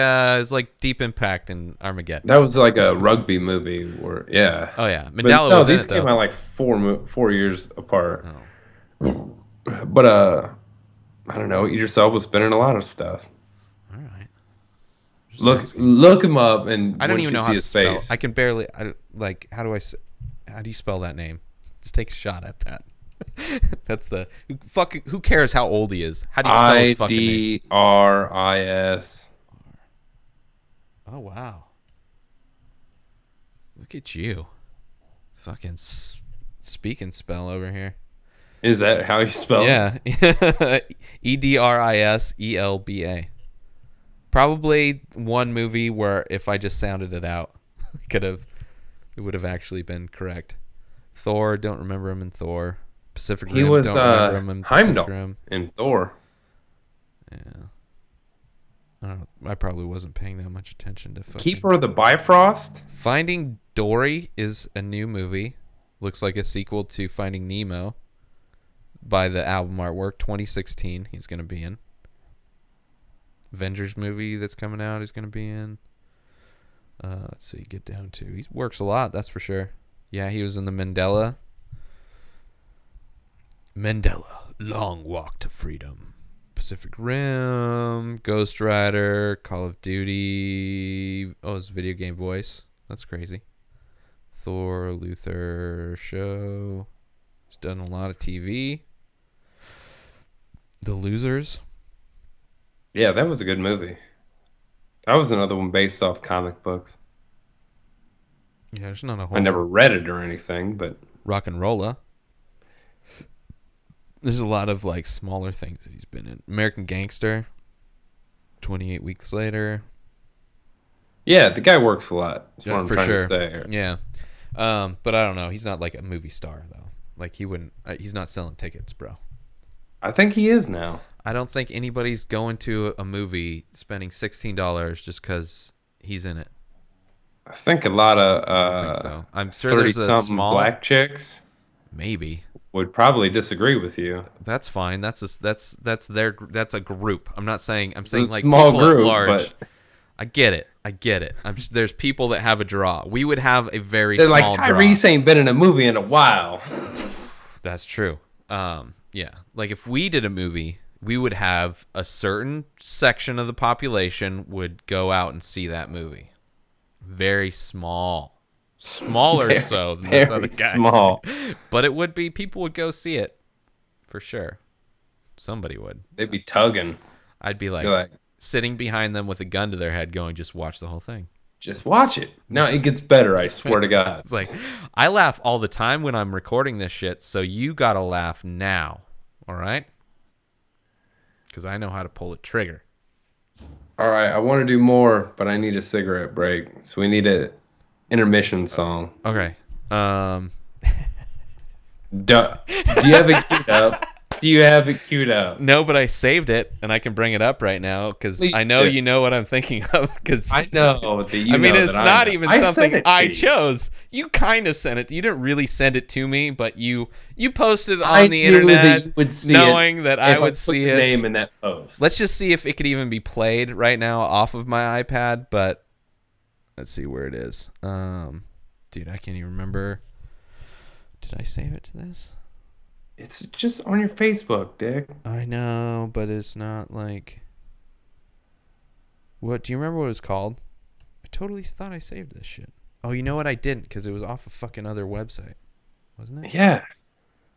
Deep Impact and Armageddon. That was like a rugby movie where yeah. Oh yeah, But Mandela no, was in these it came though. out like 4 years apart. Oh. But I don't know. Idris Elba's been in a lot of stuff. All right. Look him up, and I don't once even you know see how to his spell. face, I can barely. How do you spell that name? Let's take a shot at that. That's the fuck. Who cares how old he is? How do you spell his fucking name? IDRIS. Oh wow! Look at you, fucking speak and spell over here. Is that how you spell Yeah, EDRISELBA. Probably one movie where if I just sounded it out, it would have actually been correct. Thor, don't remember him in Thor. Pacific He Rim, was don't remember him in Pacific Heimdall Rim. in Thor. Yeah. I don't know. I probably wasn't paying that much attention to fucking... Keeper of the Bifrost? Finding Dory is a new movie. Looks like a sequel to Finding Nemo by the album artwork. 2016 he's going to be in. Avengers movie that's coming out he's going to be in. Let's see, get down to... He works a lot, that's for sure. Yeah, he was in the Mandela, Long Walk to Freedom. Pacific Rim, Ghost Rider, Call of Duty. Oh, his video game voice. That's crazy. Thor, Luther, show. He's done a lot of TV. The Losers. Yeah, that was a good movie. That was another one based off comic books. Yeah, there's not a whole... I never read it or anything, but... Rock and Rolla. There's a lot of like smaller things that he's been in. American Gangster. 28 Weeks Later. Yeah, the guy works a lot. That's what I'm for trying sure. to say. Yeah. But I don't know. He's not like a movie star though. Like he wouldn't. He's not selling tickets, bro. I think he is now. I don't think anybody's going to a movie spending $16 just because he's in it. I think a lot of I don't think so. I'm sure there's a 30-something small black chicks maybe. would probably disagree with you. That's fine. That's a group. I'm not saying. I'm saying It's a like small people group, at large. but I get it. There's people that have a draw. We would have a very they're small like Tyrese draw. ain't been in a movie in a while. That's true. Yeah. Like if we did a movie, we would have a certain section of the population would go out and see that movie. Very small. Smaller Very, so than this other guy. small. But it would be, people would go see it. For sure. Somebody would. They'd be tugging. I'd be like, You're like, sitting behind them with a gun to their head going, just watch the whole thing. just watch it. No, it gets better, I swear to God. It's like, I laugh all the time when I'm recording this shit, so you gotta laugh now. All right? Because I know how to pull a trigger. All right, I want to do more, but I need a cigarette break. So we need a intermission song. Okay. Do you have it queued up? Do you have it queued up? No, but I saved it, and I can bring it up right now because Please I know do. you know what I'm thinking of. Because I know that you I mean, know it's that not know. even I something sent it to I you. chose. You kind of sent it. You didn't really send it to me, but you posted it I on the knew that internet, you would see knowing that I if would put see your it. name in that post. Let's just see if it could even be played right now off of my iPad. But let's see where it is. Dude, I can't even remember. Did I save it to this? It's just on your Facebook, Dick. I know, but it's not like... What? Do you remember what it was called? I totally thought I saved this shit. Oh, you know what? I didn't, because it was off a fucking other website. Wasn't it? Yeah.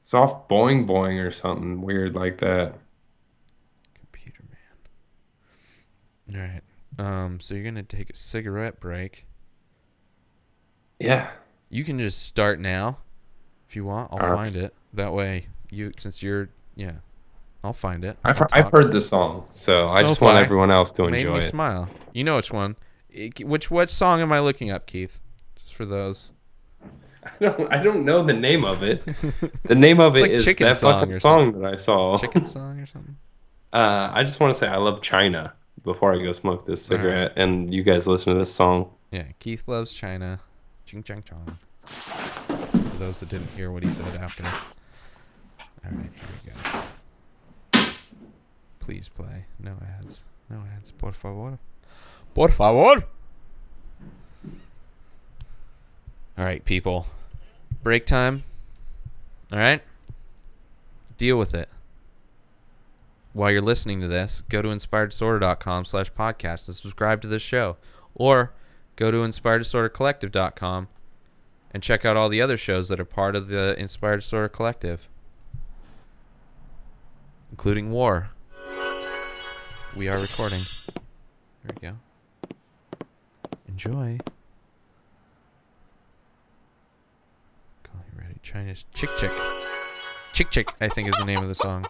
It's off Boing Boing or something weird like that. Computer man. Alright. So you're going to take a cigarette break. Yeah. You can just start now. If you want, I'll All right. find it. That way, I'll find it. I've heard the song, so I So just want far, everyone else to Made enjoy me it. smile. You know which one? Which song am I looking up, Keith? Just for those. I don't know the name of it. The name of It's it like is Chicken that Song fucking or song that I saw. Chicken song or something? I just want to say I love China before I go smoke this cigarette, and you guys listen to this song. Yeah, Keith loves China. Ching chang chong. For those that didn't hear what he said after. All right, here we go. Please play. No ads. No ads. Por favor. Por favor. All right, people. Break time. All right? Deal with it. While you're listening to this, go to inspireddisorder.com/podcast and subscribe to this show. Or go to inspireddisordercollective.com and check out all the other shows that are part of the Inspired Disorder Collective. including war. We are recording. There we go. Enjoy. Call you ready. China's Chick Chick. Chick Chick, I think, is the name of the song.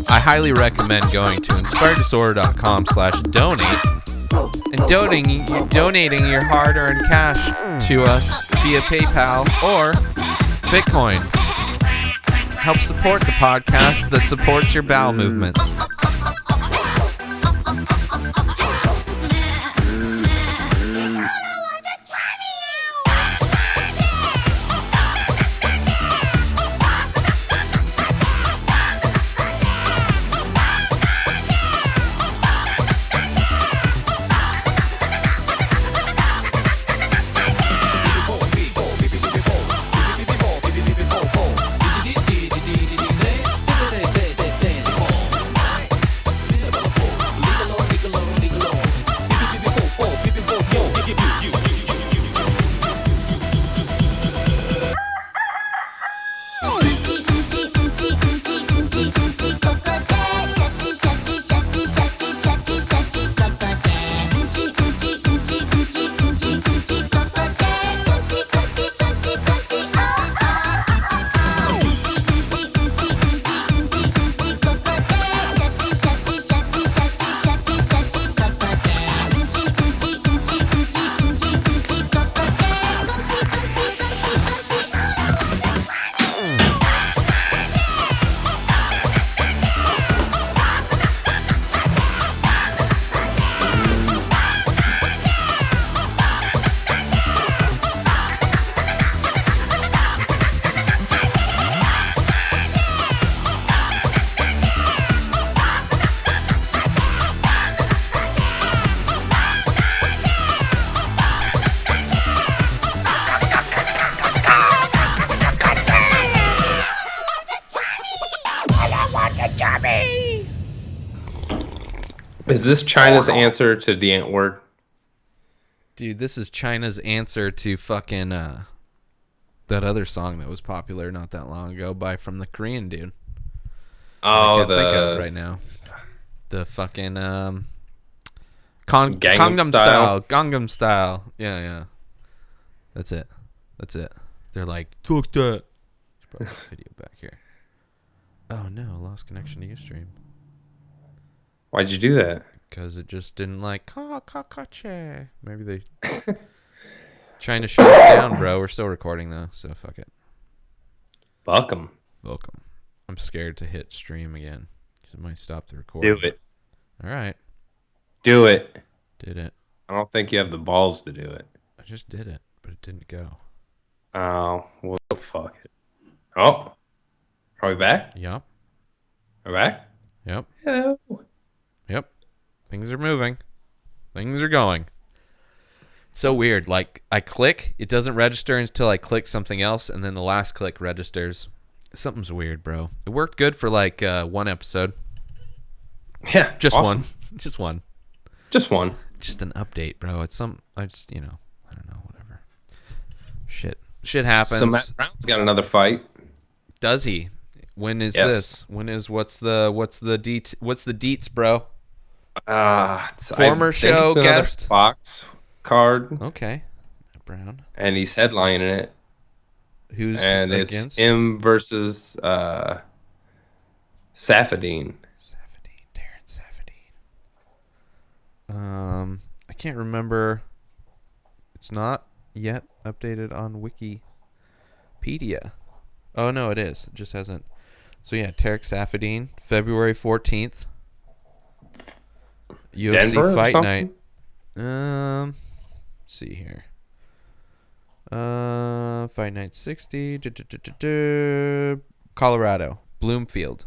I highly recommend going to inspireddisorder.com/donate and donating your hard-earned cash to us via PayPal or Bitcoin. Help support the podcast that supports your bowel movements. Is this China's answer to the Ant word? Dude, this is China's answer to fucking that other song that was popular not that long ago from the Korean dude. Oh, I can't think of right now. The fucking Gangnam Style. Gangnam Style. Yeah. That's it. They're like, fuck that. Let's put the video back here. Oh no, lost connection to Ustream. Why'd you do that? Because it just didn't like maybe they trying to shut us down, bro. We're still recording though, so fuck it. Fuck them. I'm scared to hit stream again because it might stop the recording. Do it. All right. Do it. Did it. I don't think you have the balls to do it. I just did it, but it didn't go. Oh, well, fuck it. Oh. Are we back? Yep. We're back? Yep. Hello. Yep. Things are moving. Things are going. It's so weird. Like, I click, it doesn't register until I click something else, and then the last click registers. Something's weird, bro. It worked good for like one episode. Yeah. Just awesome. one. Just one. Just one. Just an update, bro. It's I just, I don't know, whatever. Shit happens. So Matt Brown's got another fight. Does he? When is this? When is what's the deets, bro? I Former think show it's another guest. Fox card, Okay. Brown. and he's headlining it, Who's and it's against? him versus Safadine. Safadine. Darren Safadine. I can't remember. It's not yet updated on Wikipedia. Oh no, it is. It just hasn't. So yeah, Tarek Safadine, February 14th, UFC Denver or Fight Night. something? See here. Fight Night 60. Colorado, Broomfield.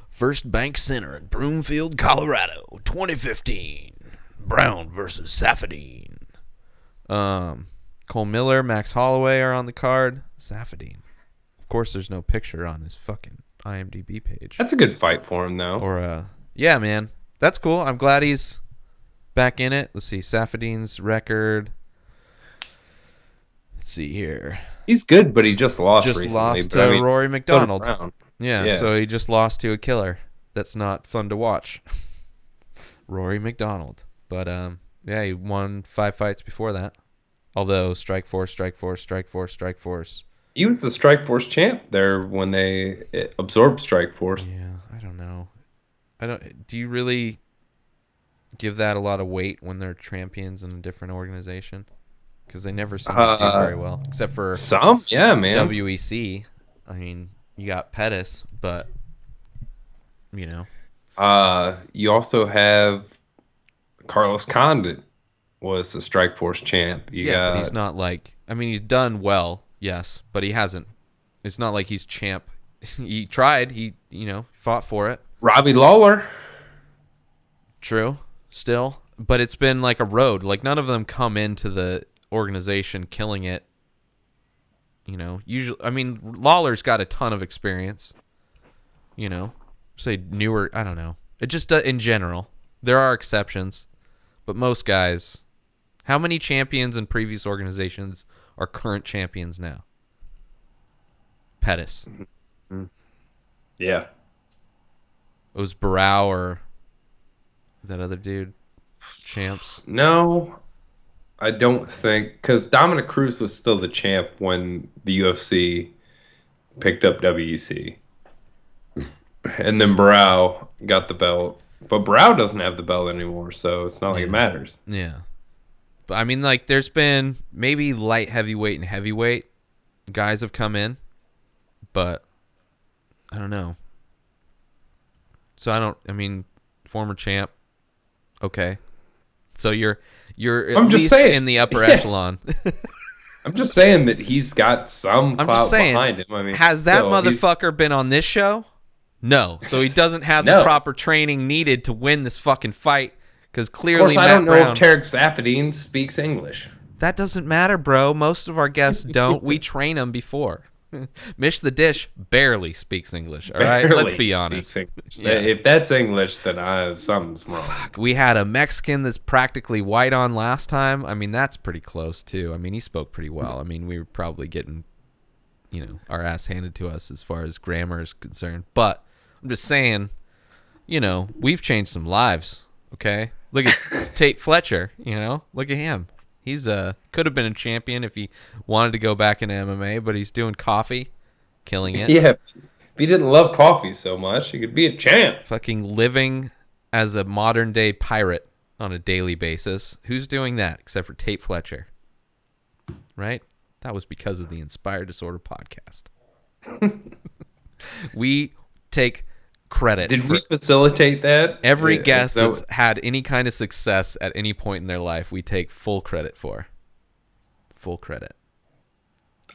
First Bank Center in Broomfield, Colorado, 2015. Brown versus Safadine. Cole Miller, Max Holloway are on the card. Safadine. Of course, there's no picture on his fucking IMDb page. That's a good fight for him, though. Or yeah, man, that's cool. I'm glad he's back in it. Let's see, Safadine's record. Let's see here. He's good, but he just lost Just recently. lost But, to Rory McDonald. So did Brown. Yeah, so he just lost to a killer. That's not fun to watch. Rory McDonald. But yeah, he won 5 fights before that. Although Strikeforce. He was the Strikeforce champ there when they absorbed Strikeforce. Yeah, I don't know. Do you really give that a lot of weight when they're champions in a different organization? Because they never seem to do very well, except for some, yeah, man. WEC. I mean, you got Pettis, but you know. You also have Carlos Condit was the Strikeforce champ. But he's not like. I mean, he's done well, yes, but he hasn't. It's not like he's champ. He tried. He fought for it. Robbie Lawler. True, still, but it's been like a road. Like none of them come into the organization killing it. Usually, I mean, Lawler's got a ton of experience. Say newer. I don't know. It just in general, there are exceptions, but most guys. How many champions in previous organizations are current champions now? Pettis. Yeah. It was Barrow or that other dude. Champs. No, I don't think, because Dominic Cruz was still the champ when the UFC picked up WEC. And then Barrow got the belt. But Barrow doesn't have the belt anymore, so it's not like it matters. Yeah. But I mean, like, there's been maybe light heavyweight and heavyweight guys have come in, but I don't know. So I mean, former champ. Okay. So you're at least in the upper echelon. I'm just saying that he's got some clout behind him. I mean, has that motherfucker been on this show? No. So he doesn't have the proper training needed to win this fucking fight. Because clearly, I don't know if Tarek Safadine speaks English. That doesn't matter, bro. Most of our guests don't. We train them before. Mish the Dish barely speaks English. All right, let's be honest. Yeah. If that's English, then something's wrong. Fuck. We had a Mexican that's practically white on last time. I mean, that's pretty close too. I mean, he spoke pretty well. I mean, we were probably getting, our ass handed to us as far as grammar is concerned. But I'm just saying, we've changed some lives. Okay. Look at Tate Fletcher, look at him. He's could have been a champion if he wanted to go back into MMA, but he's doing coffee, killing it. Yeah, if he didn't love coffee so much, he could be a champ. Fucking living as a modern day pirate on a daily basis. Who's doing that except for Tate Fletcher? Right? That was because of the Inspired Disorder podcast. We take credit. Did we facilitate that? Every guest that's had any kind of success at any point in their life, we take full credit for. Full credit.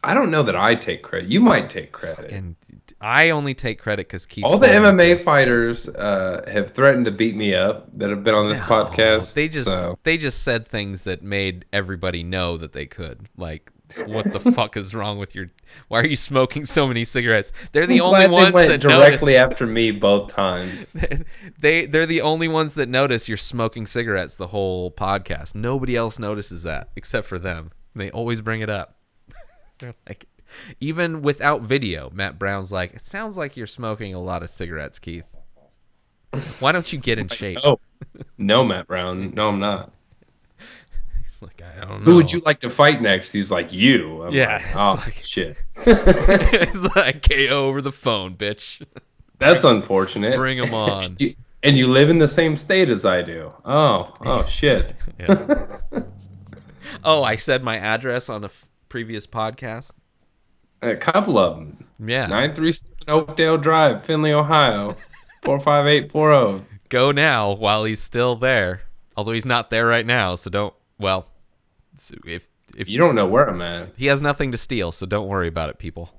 I don't know that I take credit. You might take credit. And I only take credit because Keith. All the MMA fighters have threatened to beat me up that have been on this podcast. They just said things that made everybody know that they could. Like, what the fuck is wrong with your? Why are you smoking so many cigarettes? They're the only ones that directly after me both times. They're the only ones that notice you're smoking cigarettes the whole podcast. Nobody else notices that except for them. They always bring it up. They're like, even without video, Matt Brown's like, it sounds like you're smoking a lot of cigarettes, Keith. Why don't you get in Like, shape? no, no, Matt Brown. No, I'm not. He's like, I don't Who would know. you like to fight next? He's like, you. I'm Yeah, like, it's oh like shit. it's like KO over the phone, bitch. That's Bring unfortunate. bring him on. And you live in the same state as I do. Oh shit. Yeah. Oh, I said my address on a previous podcast. A couple of them. Yeah. 937 Oakdale Drive, Findlay, Ohio. 45840. Go now while he's still there. Although he's not there right now, so don't. Well, if You don't know where I'm at. he has nothing to steal, so don't worry about it, people.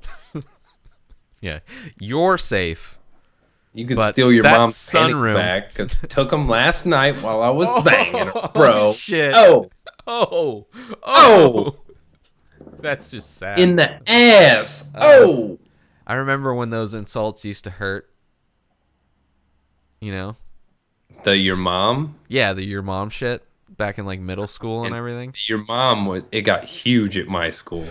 Yeah, you're safe. You could But steal your that mom's panties sunroom. back because took them last night while I was Oh, banging her, bro. shit. Oh, Oh, oh, that's just sad. in the ass. Oh, I remember when those insults used to hurt. You know? your mom Yeah, your mom shit back in like middle school and everything. your mom was. It got huge at my school,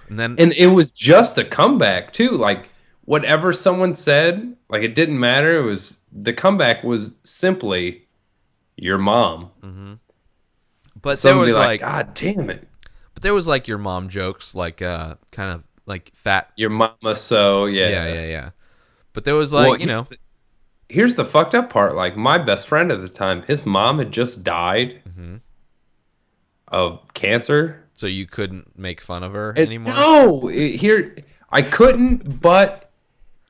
And then and it was just a comeback too. Like whatever someone said, like it didn't matter. It was the comeback was simply your mom. but there Somebody was like, like God damn it, but there was like your mom jokes like kind of like fat. your mama. So Yeah. But there was Well, like, you know, here's the fucked up part. Like my best friend at the time, his mom had just died of cancer. so you couldn't make fun of her And anymore. no, here I couldn't, but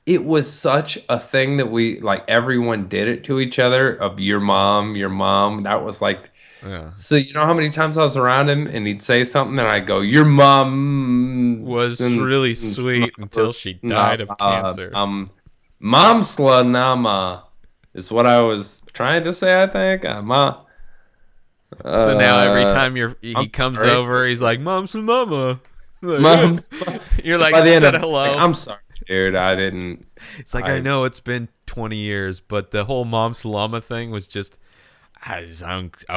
it was such a thing that we like everyone did it to each other of your mom, your mom. That was like Yeah. so you know how many times I was around him and he'd say something and I'd go, your mom Was really sweet until she died of cancer. Mom slanama is what I was trying to say, I think. So now every time he I'm comes sorry. over, he's like, "Mom's for mama." Mom's You're like, by the end said of hello. like, I'm sorry, dude. I didn't. It's like, I know it's been 20 years, but the whole mom salama thing was just, I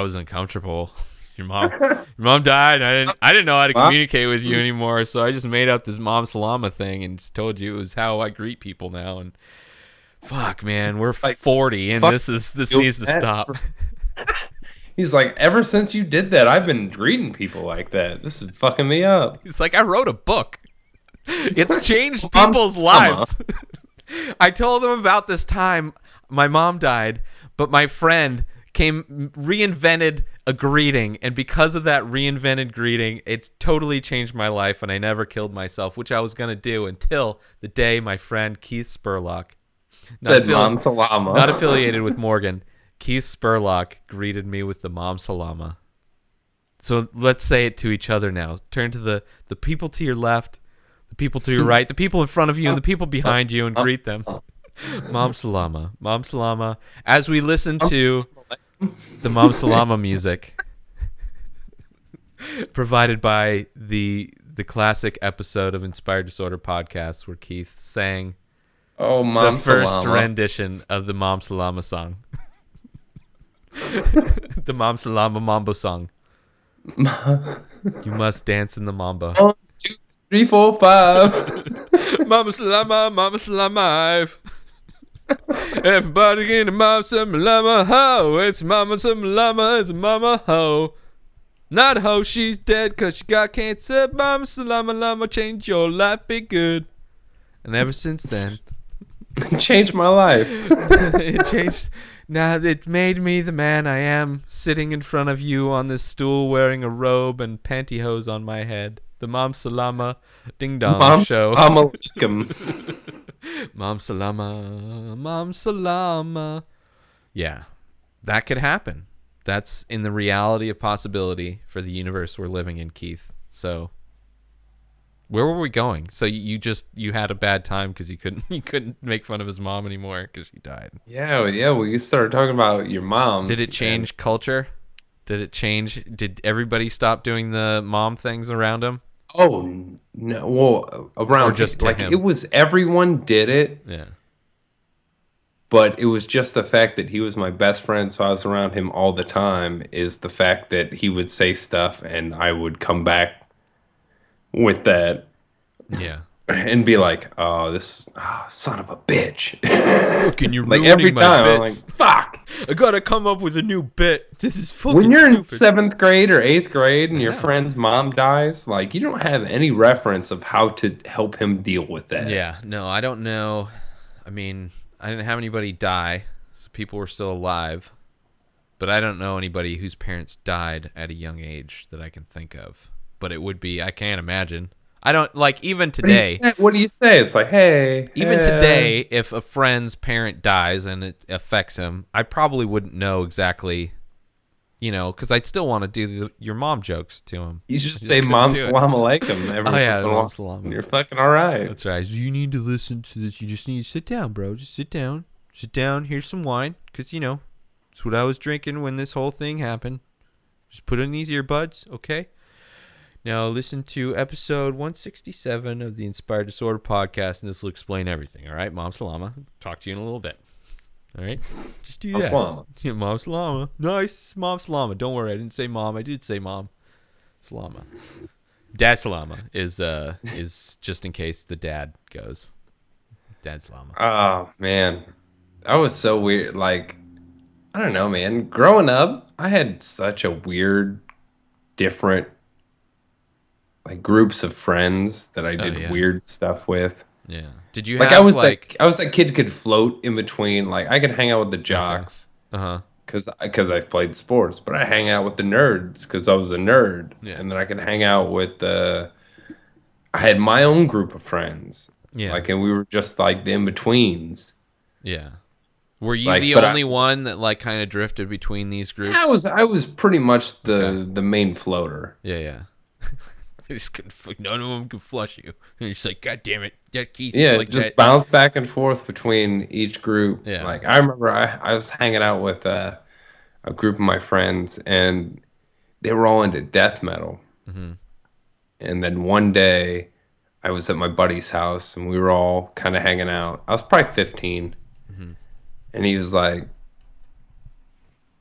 was uncomfortable. Your mom died. I didn't know how to Mom? communicate with you anymore, so I just made up this mom salama thing and just told you it was how I greet people now. And fuck, man, we're Like, 40, and fuck this you, needs to Matt. stop. He's like, ever since you did that, I've been greeting people like that. This is fucking me up. It's like I wrote a book. It's changed Mom people's salama. lives. I told them about this time my mom died, but my friend reinvented a greeting, and because of that reinvented greeting, it's totally changed my life, and I never killed myself, which I was gonna do until the day my friend Keith Spurlock, Said Mom Salama. not affiliated with Morgan, Keith Spurlock greeted me with the mom salama. So let's say it to each other now. Turn to the people to your left, the people to your right, the people in front of you, and the people behind you, and greet them. Mom salama, mom salama. As we listen to the mom salama music provided by the classic episode of Inspired Disorder podcast where Keith sang Oh, the Mom first Salama. rendition of the Mom Salama song. The Mom Salama Mambo song. You must dance in the mambo. 1, 2, 3, 4, 5. Mama Salama, Mama Salama. Everybody get a Mama Salama ho. It's Mama Salama, it's a Mama ho. Not a ho, she's dead cause she got cancer. Mama Salama Lama, change your life, be good. And ever since then, Changed my life. it changed. Now it made me the man I am, sitting in front of you on this stool wearing a robe and pantyhose on my head. The Mom Salama Ding Dong Mom Show. Salama alaikum. Mom Salama, Mom Salama. Yeah, that could happen. That's in the reality of possibility for the universe we're living in, Keith. So, where were we going? So you had a bad time because you couldn't make fun of his mom anymore because she died. Yeah. We started talking about your mom. Did it change culture? Did it change? Did everybody stop doing the mom things around him? Oh no! Well, around Or just to like him? it was everyone did it, Yeah. but it was just the fact that he was my best friend, so I was around him all the time. Is the fact that he would say stuff and I would come back with that. Yeah. and be like, "Oh, this son of a bitch!" Fucking, you're Like ruining every my time, I'm like, bits. "Fuck." I gotta come up with a new bit. This is When fucking you're in stupid. seventh grade or eighth grade I and your know. friend's mom dies, like you don't have any reference of how to help him deal with that. Yeah, no, I don't know. I mean, I didn't have anybody die, so people were still alive. But I don't know anybody whose parents died at a young age that I can think of. But it would be, I can't imagine. I don't, like, even What do you today, say? What do you say? It's like, hey, even today, if a friend's parent dies and it affects him, I probably wouldn't know exactly, because I'd still want to do your mom jokes to him. you I just say just couldn't "Mom do it. Salam Alaikum" Oh, every once yeah, in a mom while, and salama. you're fucking all right. That's right. You need to listen to this. You just need to sit down, bro. Just sit down. Sit down. Here's some wine. Because, it's what I was drinking when this whole thing happened. Just put in these earbuds, okay? Now listen to episode 167 of the Inspired Disorder podcast, and this will explain everything, all right? Mom Salama. Talk to you in a little bit. All right? Just do Mom that. Salama. Yeah, Mom Salama. Nice. Mom Salama. Don't worry. I didn't say mom. I did say mom. Salama. Dad Salama is just in case the dad goes. Dad Salama. Oh man, that was so weird. Like, I don't know, man. Growing up, I had such a weird, different like groups of friends that I Oh did yeah. weird stuff with. Yeah. Did you Like have like I was that kid could float in between. Like I could hang out with the okay. jocks Uh-huh. because I played sports, but I hang out with the nerds because I was a nerd, Yeah. and then I could hang out with the. I had my own group of friends, Yeah. like, and we were just like the in betweens. Yeah. Were you Like, the but only one that like kind of drifted between these groups? I was pretty much Okay. the main floater. Yeah, yeah. They just couldn't, none of them could flush you. And you're just like, God damn it, that Keith is Yeah, like just that. bounce back and forth between each group. Yeah. Like I remember I was hanging out with a group of my friends, and they were all into death metal. Mm-hmm. And then one day I was at my buddy's house and we were all kind of hanging out. I was probably 15. Mm-hmm. And he was like,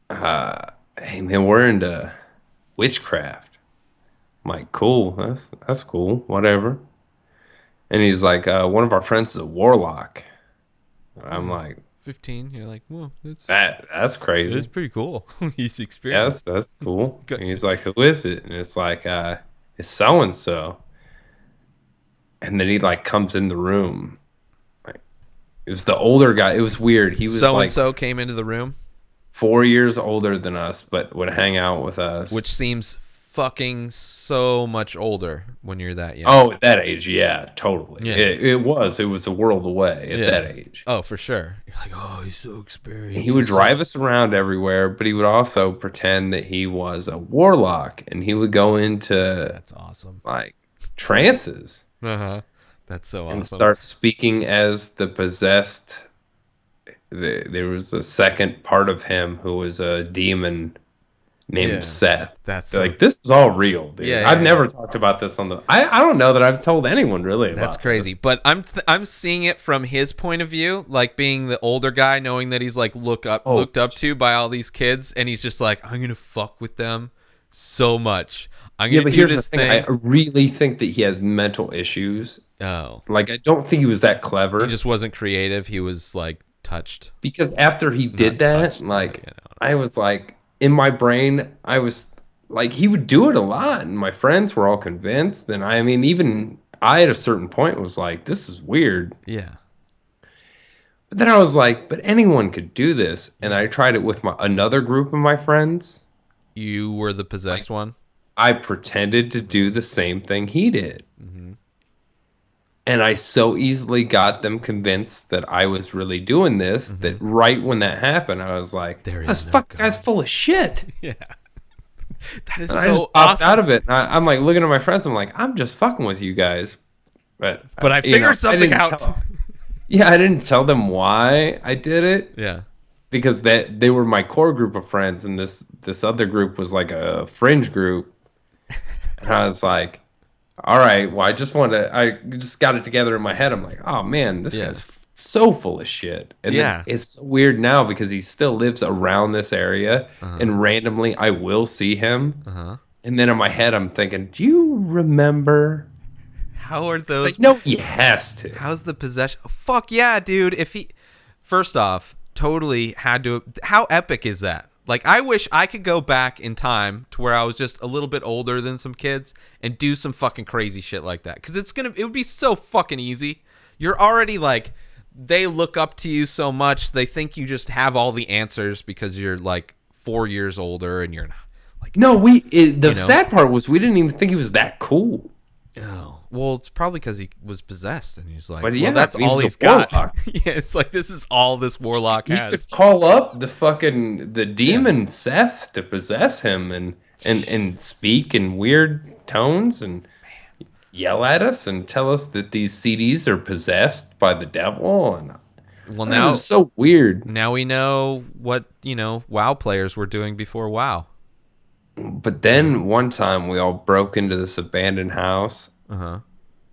hey man, we're into witchcraft. I'm like, cool, that's cool, whatever. And he's like, one of our friends is a warlock. I'm Yeah. like, 15. You're like, well, that's it's crazy. pretty cool. He's Yeah, experienced. that's cool. Got And some- he's like, who is it? And it's like, it's so and so. And then he like comes in the room. Like it was the older guy. It was weird. He was So and like so came into the room, 4 years older than us, but would hang out with us. which seems fucking so much older when you're that young. Oh, at that age, yeah, totally. Yeah. It was. It was a world away at Yeah. that age. Oh, for sure. You're like, oh, he's so experienced. He would He's drive such- us around everywhere, but he would also pretend that he was a warlock, and he would go into That's awesome. like trances Uh-huh. That's so and awesome. start speaking as the possessed. There was a second part of him who was a demon named Yeah. Seth. That's They're so- like, this is all real, dude. Yeah, yeah, I've yeah. never talked about this on the. I don't know that I've told anyone really about. That's crazy. But I'm seeing it from his point of view, like being the older guy, knowing that he's like looked up to by all these kids, and he's just like, I'm gonna fuck with them so much. I'm Yeah, gonna but do here's the this thing. thing. I really think that he has mental issues. Oh, Like, I don't think he was that clever. he just wasn't creative. He was like touched. Because after he did that, touched, like, you know. I was like, in my brain, I was like, he would do it a lot, and my friends were all convinced. And I mean, even I at a certain point was like, this is weird. Yeah. But then I was like, but anyone could do this. And I tried it with another group of my friends. You were the possessed one. I pretended to do the same thing he did. Mm-hmm. And I so easily got them convinced that I was really doing this that right when that happened, I was like, There is this no fuck God." guy's full of shit. Yeah. That is And I so just popped awesome. out of it. And I'm like looking at my friends. I'm like, I'm just fucking with you guys. But But I you know, figured something didn't out. Yeah, I didn't tell them why I did it Yeah. because they were my core group of friends, and this other group was like a fringe group. And I was like, all right, well, I just got it together in my head. I'm like, oh man, this Yeah. guy's so full of shit. And then Yeah. it's weird now because he still lives around this area, Uh-huh. and randomly I will see him. Uh-huh. And then in my head, I'm thinking, do you remember How are Because I those? know he has to. How's the possession? Oh, fuck yeah, dude. If he, first off, totally had to. How epic is that? Like, I wish I could go back in time to where I was just a little bit older than some kids and do some fucking crazy shit like that. Because it would be so fucking easy. You're already like, they look up to you so much. They think you just have all the answers because you're like 4 years older and you're like, No, the you know. sad part was we didn't even think he was that cool. Oh, well, it's probably because he was possessed, and he's like, But well, yeah, that's I mean, all he's he's a got. warlock. Yeah, it's like this is all this warlock He could has. call up the Yeah. demon Seth to possess him and speak in weird tones and yell at us and tell us that these CDs are possessed by the devil, and Well, it was so weird. now we know what WoW players were doing before WoW. But then one time we all broke into this abandoned house Uh huh.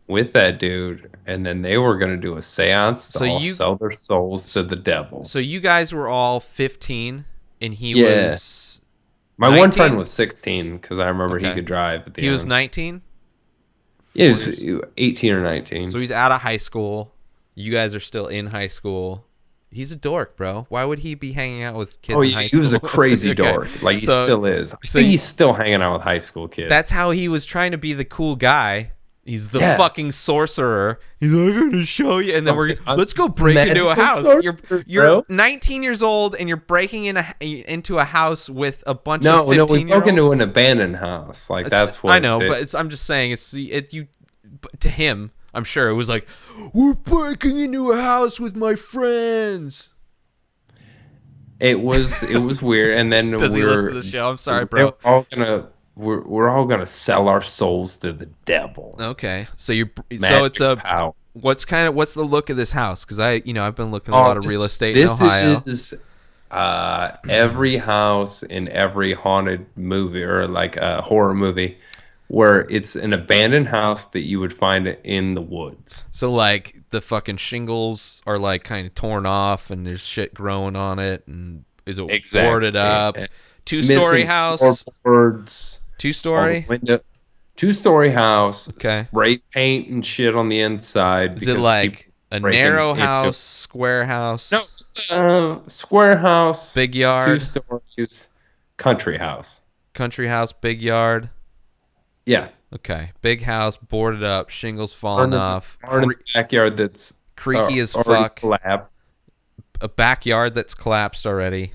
with that dude, and then they were gonna do a seance to So all you, sell their souls to the devil. so you guys were all 15, and he Yeah. was My one friend 19? was 16 because I remember he Okay. could drive at the He was end. 19. Yeah, he 4 was years. 18 or 19. So he's out of high school. You guys are still in high school. He's a dork, bro. Why would he be hanging out with kids Oh, in yeah, high he school? was a crazy Okay. dork. Like, he So- still is. I so think you- he's still hanging out with high school kids. That's how he was trying to be the cool guy. He's the Yeah. fucking sorcerer. He's like, I'm gonna show you, and then I'm let's go break into a magical house. sorcerer, You're bro. 19 years old, and you're breaking into a house with a bunch No, of we 15-year-olds. broke into an abandoned house. Like, that's what I know, it- but I'm just saying but to him, I'm sure it was like, we're breaking into a house with my friends. it was weird. And then Does we he were listen to the show? I'm sorry, bro. we're all gonna sell our souls to the devil. Okay, so it's Magic a power. what's the look of this house? Because I've been looking at a lot of real estate in This Ohio. is every house in every haunted movie or like a horror movie where it's an abandoned house that you would find in the woods. So like the fucking shingles are like kind of torn off and there's shit growing on it, and is it Exactly. boarded up? And Two-story missing house. floorboards, all the Two-story. window. Two-story house. Okay. Spray paint and shit on the inside. Is it because like people a break narrow into- house, square house? No, it's square house. Big yard, 2 stories. Country house. country house, big yard. Yeah. Okay, big house, boarded up, shingles falling off, Barn in the backyard that's creaky as already fuck. collapsed. A backyard that's collapsed already.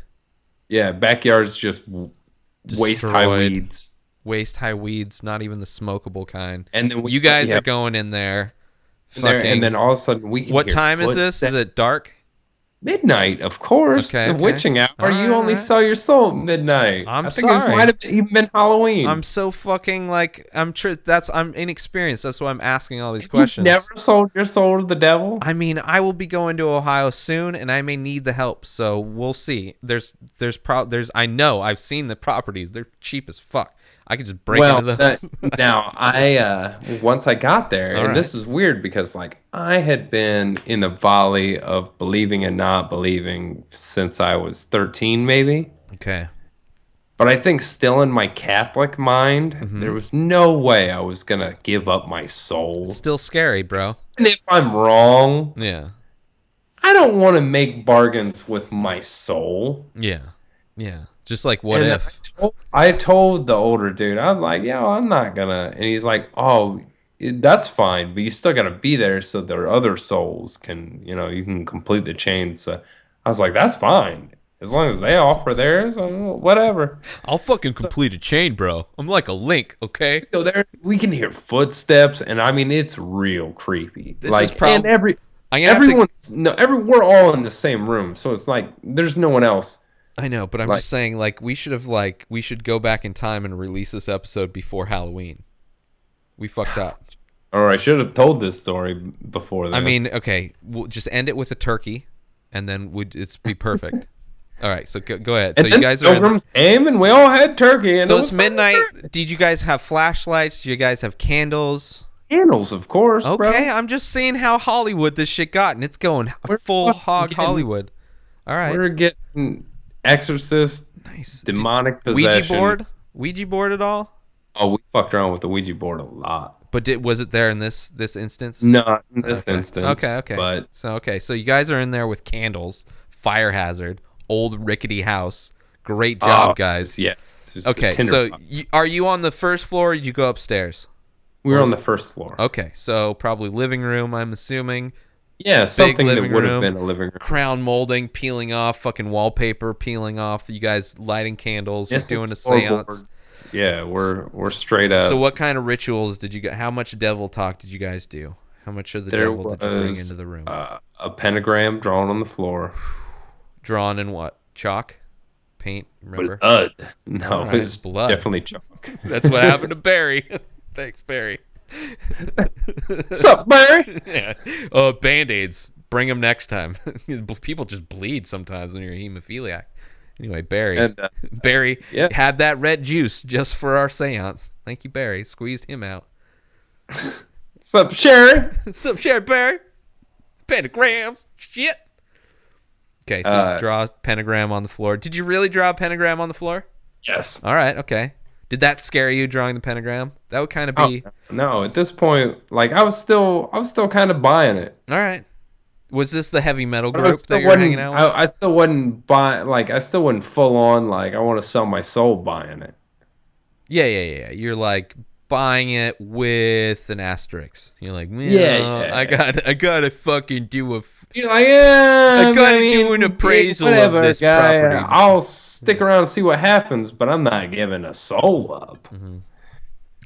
Yeah, backyard's just waist high Destroyed. weeds. Waist high weeds, not even the smokable kind. And then You guys yeah, are going in there. there, and then all of a sudden we can What hear time is this? footsteps. Is it dark? Midnight, of course. Okay, The okay. witching hour. Alright, You only alright. sell your soul at midnight. I'm I think sorry. it might have even been Halloween. I'm so fucking like I'm inexperienced. That's why I'm asking all these You've questions. never sold your soul to the devil? I mean, I will be going to Ohio soon, and I may need the help. So we'll see. I know I've seen the properties. They're cheap as fuck. I could just break into those. Now once I got there, All and this is weird because like I had been in the volley of believing and not believing since I was 13, maybe. Okay. But I think still in my Catholic mind, Mm-hmm. there was no way I was gonna give up my soul. Still scary, bro. And if I'm wrong, Yeah. I don't want to make bargains with my soul. Yeah. Yeah. Just like what And if? I told the older dude, I was like, yo, I'm not gonna. And he's like, oh, that's fine, but you still gotta be there so their other souls can, you can complete the chain. So I was like, that's fine. As long as they offer theirs, whatever. I'll fucking complete a chain, bro. I'm like a link, okay? So there, we can hear footsteps, and I mean, it's real creepy. This like, is prob- and I'm gonna have to- we're all in the same room, so it's like there's no one else. I know, but I'm Like- just saying, like, we should go back in time and release this episode before Halloween. We fucked up. Or I should have told this story before that. I mean, okay, we'll just end it with a turkey, and then it's be perfect. All right, so go ahead. and So then you guys are. pilgrims came, and we all had turkey. And So it it's was midnight. Did you guys have flashlights? Do you guys have candles? candles, of course. Okay, bro. I'm just seeing how Hollywood this shit got, and it's going We're full fucking hog getting- Hollywood. All right, We're getting exorcist, nice. demonic possession. Ouija board at all? Oh, we fucked around with the Ouija board a lot. But was it there in this instance? Not in this Okay. Okay. instance, Okay. but So you guys are in there with candles, fire hazard, old rickety house. Great oh, job, guys. yeah, it's just a Okay. So tinderbox. are you on the first floor? Or did you go upstairs? We were Or on is, the first floor. okay. So probably living room. I'm assuming. Yeah, Big something that living would have room. been a living room. Crown molding peeling off. Fucking wallpaper peeling off. You guys lighting candles. You're Yes, doing a it's seance. floorboard. Yeah, we're straight So up. what kind of rituals did you? How much devil talk did you guys do? How much of the There devil did you bring was into the room? a pentagram drawn on the floor. Drawn in what? Chalk? Paint? Remember? Blood. No, All right, it's blood. definitely chalk. That's what happened to Barry. Thanks, Barry. What's up, Barry? Yeah. Band-aids. Bring them next time. People just bleed sometimes when you're a hemophiliac. Anyway, Barry. And Barry yeah. had that red juice just for our seance. Thank you, Barry. Squeezed him out. What's up, Sherry? What's up, Sherry Barry? Pentagrams. Shit. Okay, so you draw a pentagram on the floor. Did you really draw a pentagram on the floor? Yes. All right, okay. Did that scare you drawing the pentagram? That would kind of be No, at this point, like I was still kind of buying it. all right. Was this the heavy metal But I group still that you're hanging out with? I still wasn't buying. Like I still wasn't full on. Like I want to sell my soul buying it. Yeah. You're like buying it with an asterisk. You're like, Yeah. I gotta fucking do a. You're like, yeah, I gotta do an appraisal of this property. I'll stick around and see what happens, but I'm not giving a soul up.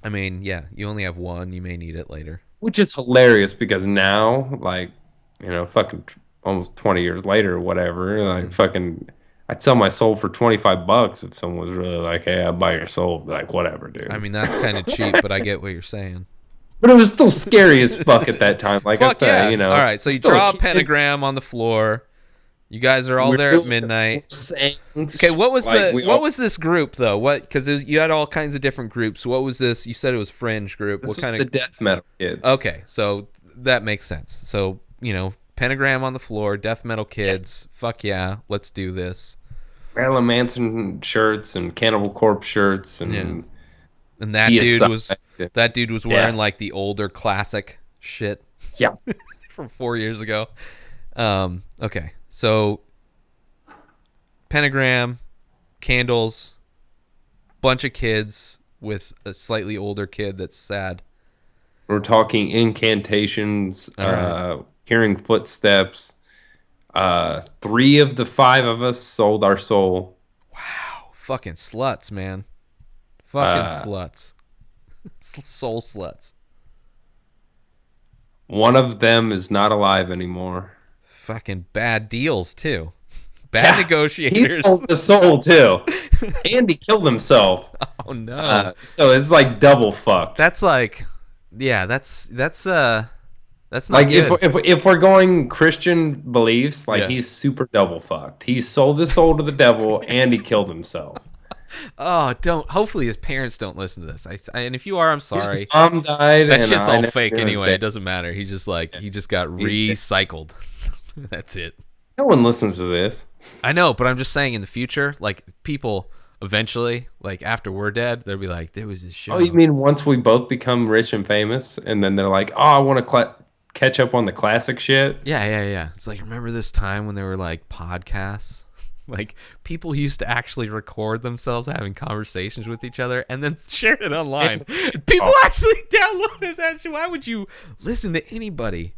I mean, yeah, you only have one. You may need it later. Which is hilarious because now, like, fucking almost 20 years later or whatever, like, fucking, I'd sell my soul for $25 if someone was really like, hey, I'll buy your soul. I'd be like, whatever, dude. I mean, that's kind of cheap, but I get what you're saying. But it was still scary as fuck at that time. Like Fuck I said, yeah. All right, so you still draw a kid. pentagram on the floor. You guys are all We're there at doing midnight. saints. Okay, what was Like, what was this group though? What because you had all kinds of different groups. What was this? You said it was fringe group. This What was kind the of? death metal kids. Okay, so that makes sense. So pentagram on the floor, death metal kids. Fuck yeah, let's do this. Marilyn Manson shirts and Cannibal Corpse shirts and Yeah. And that dude was wearing like the older classic shit. Yeah. From 4 years ago. Okay, so pentagram, candles, bunch of kids with a slightly older kid that's sad. We're talking incantations, hearing footsteps. 3 of the 5 of us sold our soul. Wow, fucking sluts, man. Fucking sluts. Soul sluts. One of them is not alive anymore. Fucking bad deals too. Bad negotiators. He sold the soul too, and he killed himself. Oh no. So it's like double fucked. That's like, yeah, that's not Like good. if we're going Christian beliefs, like Yeah. he's super double fucked. He sold his soul to the devil and he killed himself. Oh, don't. Hopefully his parents don't listen to this. And if you are, I'm sorry. His mom died. That and shit's I all never fake knew his anyway. dad. It doesn't matter. He's just like he just got recycled. That's it. No one listens to this. I know, but I'm just saying in the future, like people eventually, like after we're dead, they'll be like, there was this show. Oh, you mean once we both become rich and famous, and then they're like, oh, I want to catch up on the classic shit? Yeah. It's like, remember this time when there were like podcasts? Like people used to actually record themselves having conversations with each other and then share it online. People actually downloaded that shit. Why would you listen to anybody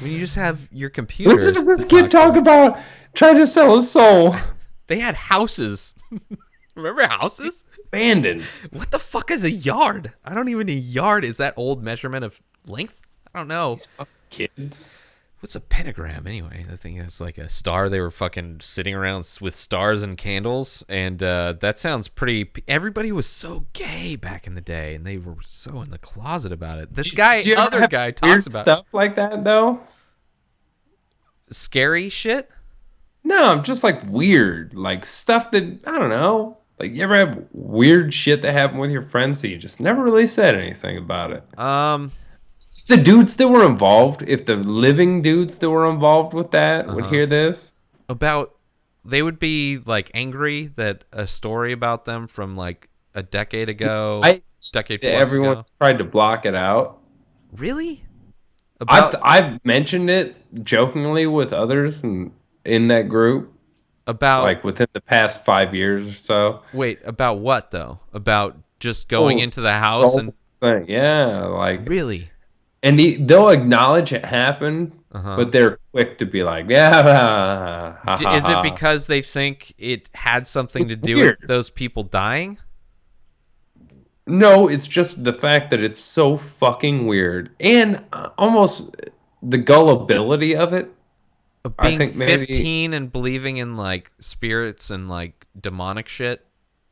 when you just have your computer? Listen to this kid talk about trying to sell his soul. They had houses. Remember houses? Abandoned. What the fuck is a yard? I don't even know. Yard is that old measurement of length? I don't know. These fucking kids. What's a pentagram anyway? I think it's like a star. They were fucking sitting around with stars and candles, and that sounds pretty. Everybody was so gay back in the day, and they were so in the closet about it. This guy, Do you ever other have guy, weird talks about stuff like that though. scary shit. No, just like weird, like stuff that I don't know. Like you ever have weird shit that happened with your friends that you just never really said anything about it? The dudes that were involved, if the living dudes that were involved with that would hear this, About they would be like angry that a story about them from like a decade ago, I decade plus ago. everyone's tried to block it out. Really? I've About I've mentioned it jokingly with others in that group, about like within the past 5 years or so. wait, about what though? About just going Oh, into the house so and thing, yeah, like, really? and they'll acknowledge it happened, Uh-huh. but they're quick to be like, yeah, ha ha Is it ha. because they think it had something It's to do with weird. those people dying? No, it's just the fact that it's so fucking weird and almost the gullibility of it. Of I being think maybe 15 and believing in like spirits and like demonic shit?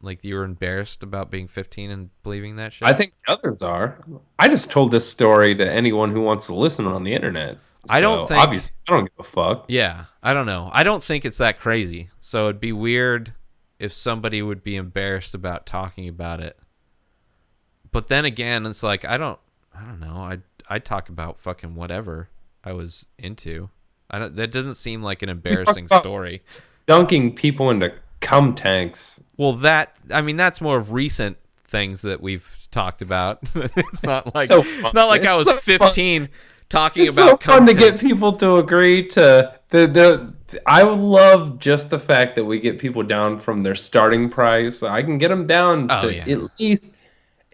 Like you were embarrassed about being 15 and believing that I shit? think others are. I just told this story to anyone who wants to listen on the internet. I don't So think obviously, I don't give a fuck. Yeah, I don't know. I don't think it's that crazy. So it'd be weird if somebody would be embarrassed about talking about it. But then again, it's like I don't know. I talk about fucking whatever I was into. I don't that doesn't seem like an We talk embarrassing about story. dunking people into cum tanks. Well, I mean that's more of recent things that we've talked about. So It's fun. not like I It's was so fun. 15 talking It's so about fun cum to get tanks. people to agree to the. I love just the fact that we get people down from their starting price. I can get them down Oh to yeah.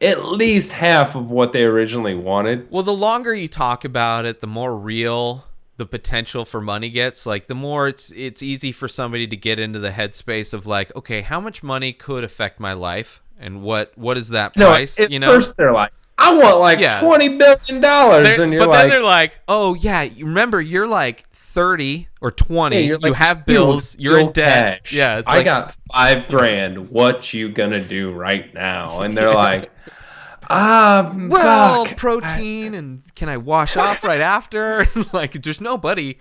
at least half of what they originally wanted. Well, the longer you talk about it, the more real the potential for money gets. Like the more it's easy for somebody to get into the headspace of like, okay, how much money could affect my life, and what is that No, price? at You know? first they're like, I want like Yeah. $20 billion, and you're But then like, they're like, oh yeah, you remember you're like 30 or 20. yeah, you're You like, have dude, bills. You're in real debt. cash. Yeah, it's I like got 5 grand. What you gonna do right now? And they're like, well, fuck. protein and can I wash off right after? Like, there's nobody.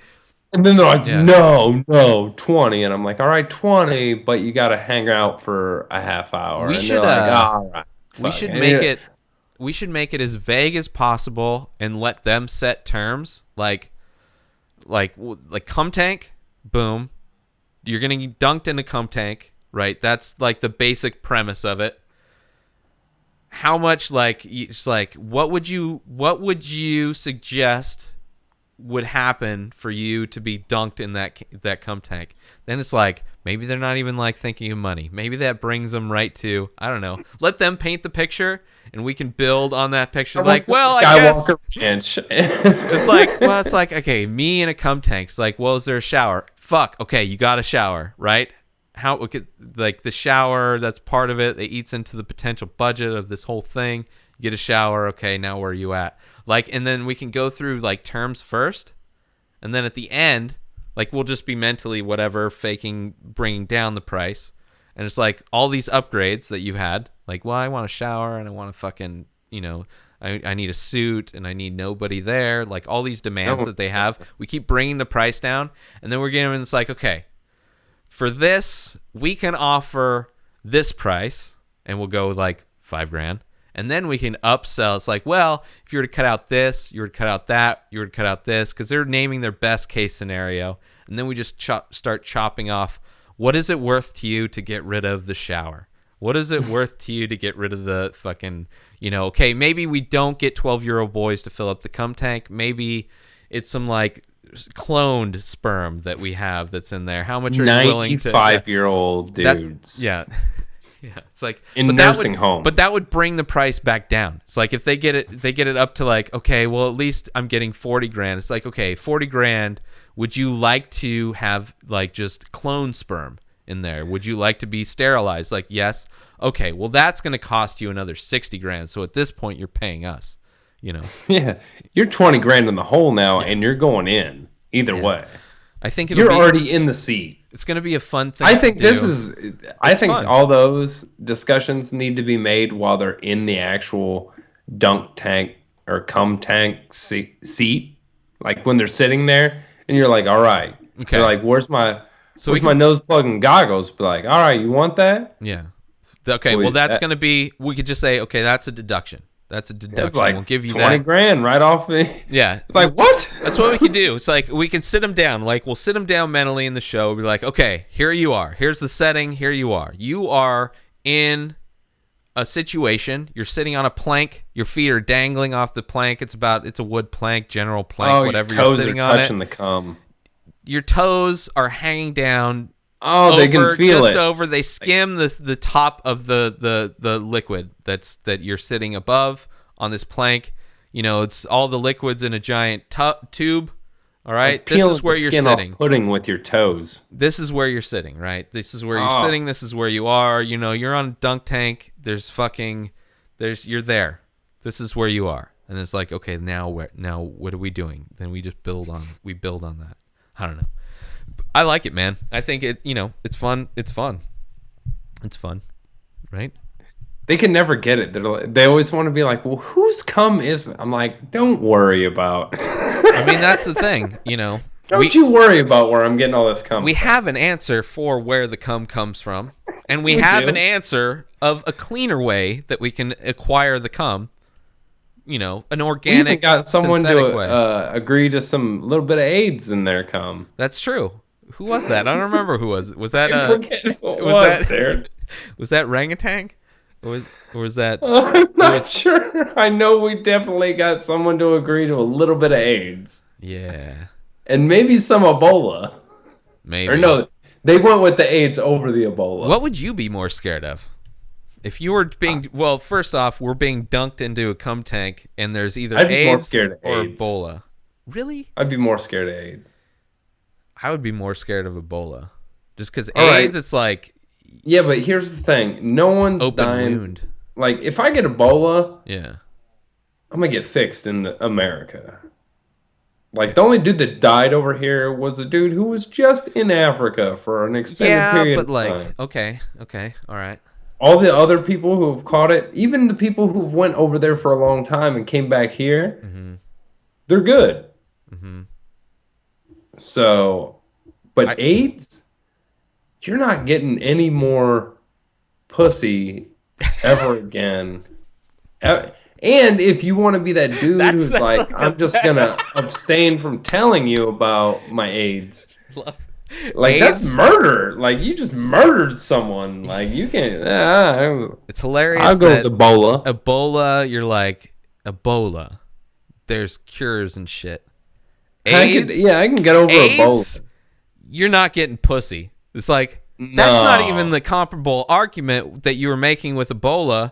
And then they're like, Yeah. no, 20. And I'm like, all right, 20, but you got to hang out for a half hour. We And they're should like, all right, we fuck should it. make it we should make it as vague as possible and let them set terms like cum tank, boom. You're going to get dunked in a cum tank, right? That's like the basic premise of it. How much it's like what would you suggest would happen for you to be dunked in that cum tank? Then it's like maybe they're not even like thinking of money. Maybe that brings them right to, I don't know. Let them paint the picture and we can build on that picture. Like, well, I guess Skywalker Ranch. it's like okay, me in a cum tank. It's like, well, is there a shower? Fuck. Okay, you got a shower, right? How like the shower, that's part of it. It eats into the potential budget of this whole thing. You get a shower. Okay, now where are you at? Like, and then we can go through like terms first, and then at the end, like we'll just be mentally whatever faking bringing down the price, and it's like all these upgrades that you've had. Like, well, I want a shower and I want to fucking I need a suit and I need nobody there. Like all these demands that they have, we keep bringing the price down, and then we're getting it's like okay. For this, we can offer this price, and we'll go like 5 grand. And then we can upsell. It's like, well, if you were to cut out this, you were to cut out that, you were to cut out this, because they're naming their best case scenario. And then we just start chopping off, what is it worth to you to get rid of the shower? What is it worth to you to get rid of the fucking, okay, maybe we don't get 12-year-old boys to fill up the cum tank. Maybe it's some like cloned sperm that we have that's in there. How much are you willing to 95-year-old dudes. Yeah. It's like In but nursing homes. But that would bring the price back down. It's like if they get it up to like, okay, well at least I'm getting 40 grand. It's like, okay, 40 grand. Would you like to have like just clone sperm in there? Would you like to be sterilized? Like, yes. Okay, well that's going to cost you another 60 grand. So at this point you're paying us, Yeah, you're 20 grand in the hole now, and you're going in either way. I think You're already in the seat. It's going to be a fun thing. I think to do. fun. Fun. All those discussions need to be made while they're in the actual dunk tank or cum tank seat. Like when they're sitting there, and you're like, all right. Okay. You're like, where's my So my nose plug and goggles? Be like, all right, you want that? Yeah. Okay. Well, that's going to be. We could just say, okay, that's a deduction. That's a deduction. It's like We'll give you 20 that. grand right off me. Yeah. It's like, what? That's what we can do. It's like we can sit them down. Like we'll sit them down mentally in the show. We'll be like, okay, here you are. Here's the setting. Here you are. You are in a situation. You're sitting on a plank. Your feet are dangling off the plank. It's a wood plank, general plank, whatever. Your toes you're sitting are on touching it. the cum. Your toes are hanging down. Oh, they can feel just it. over. They skim the top of the liquid that you're sitting above on this plank. It's all the liquids in a giant tube. All right, this is where you're sitting. Pudding with your toes. This is where you're sitting, right? This is where you're sitting. This is where you are. You're on a dunk tank. You're there. This is where you are. And it's like, okay, now what are we doing? Then we just build on that. I don't know. I like it, man. I think it's fun. It's fun. It's fun, right? They can never get it. They always want to be like, well, whose cum is it? I'm like, don't worry about. I mean, that's the thing, Don't you worry about where I'm getting all this cum. We have an answer for where the cum comes from, and we have an answer of a cleaner way that we can acquire the cum. An organic, we even got someone synthetic way. Agree to some little bit of AIDS in their cum. That's true. Who was that? I don't remember who was. Was that? I forget who it was there. Was that Rangatang? Or was that? I'm not sure. I know we definitely got someone to agree to a little bit of AIDS. Yeah. And maybe some Ebola. Maybe. Or no, they went with the AIDS over the Ebola. What would you be more scared of? If you were being... well, first off, we're being dunked into a cum tank, and there's either AIDS or Ebola. Really? I'd be more scared of AIDS. I would be more scared of Ebola. Just because AIDS, it's like... Yeah, but here's the thing. No one's open dying. Wound. Like, if I get Ebola, yeah, I'm going to get fixed in America. Like, the only dude that died over here was a dude who was just in Africa for an extended period of time. Yeah, but okay, all right. All the other people who have caught it, even the people who went over there for a long time and came back here, they're good. Mm-hmm. So, but AIDS... You're not getting any more pussy ever again. And if you want to be that dude who's like I'm just going to abstain from telling you about my AIDS. Like, AIDS? That's murder. Like, you just murdered someone. Like, you can't... it's hilarious. I'll go with Ebola. Ebola, you're like, Ebola. There's cures and shit. AIDS? I can get over Ebola. You're not getting pussy. It's like, that's not even the comparable argument that you were making with Ebola.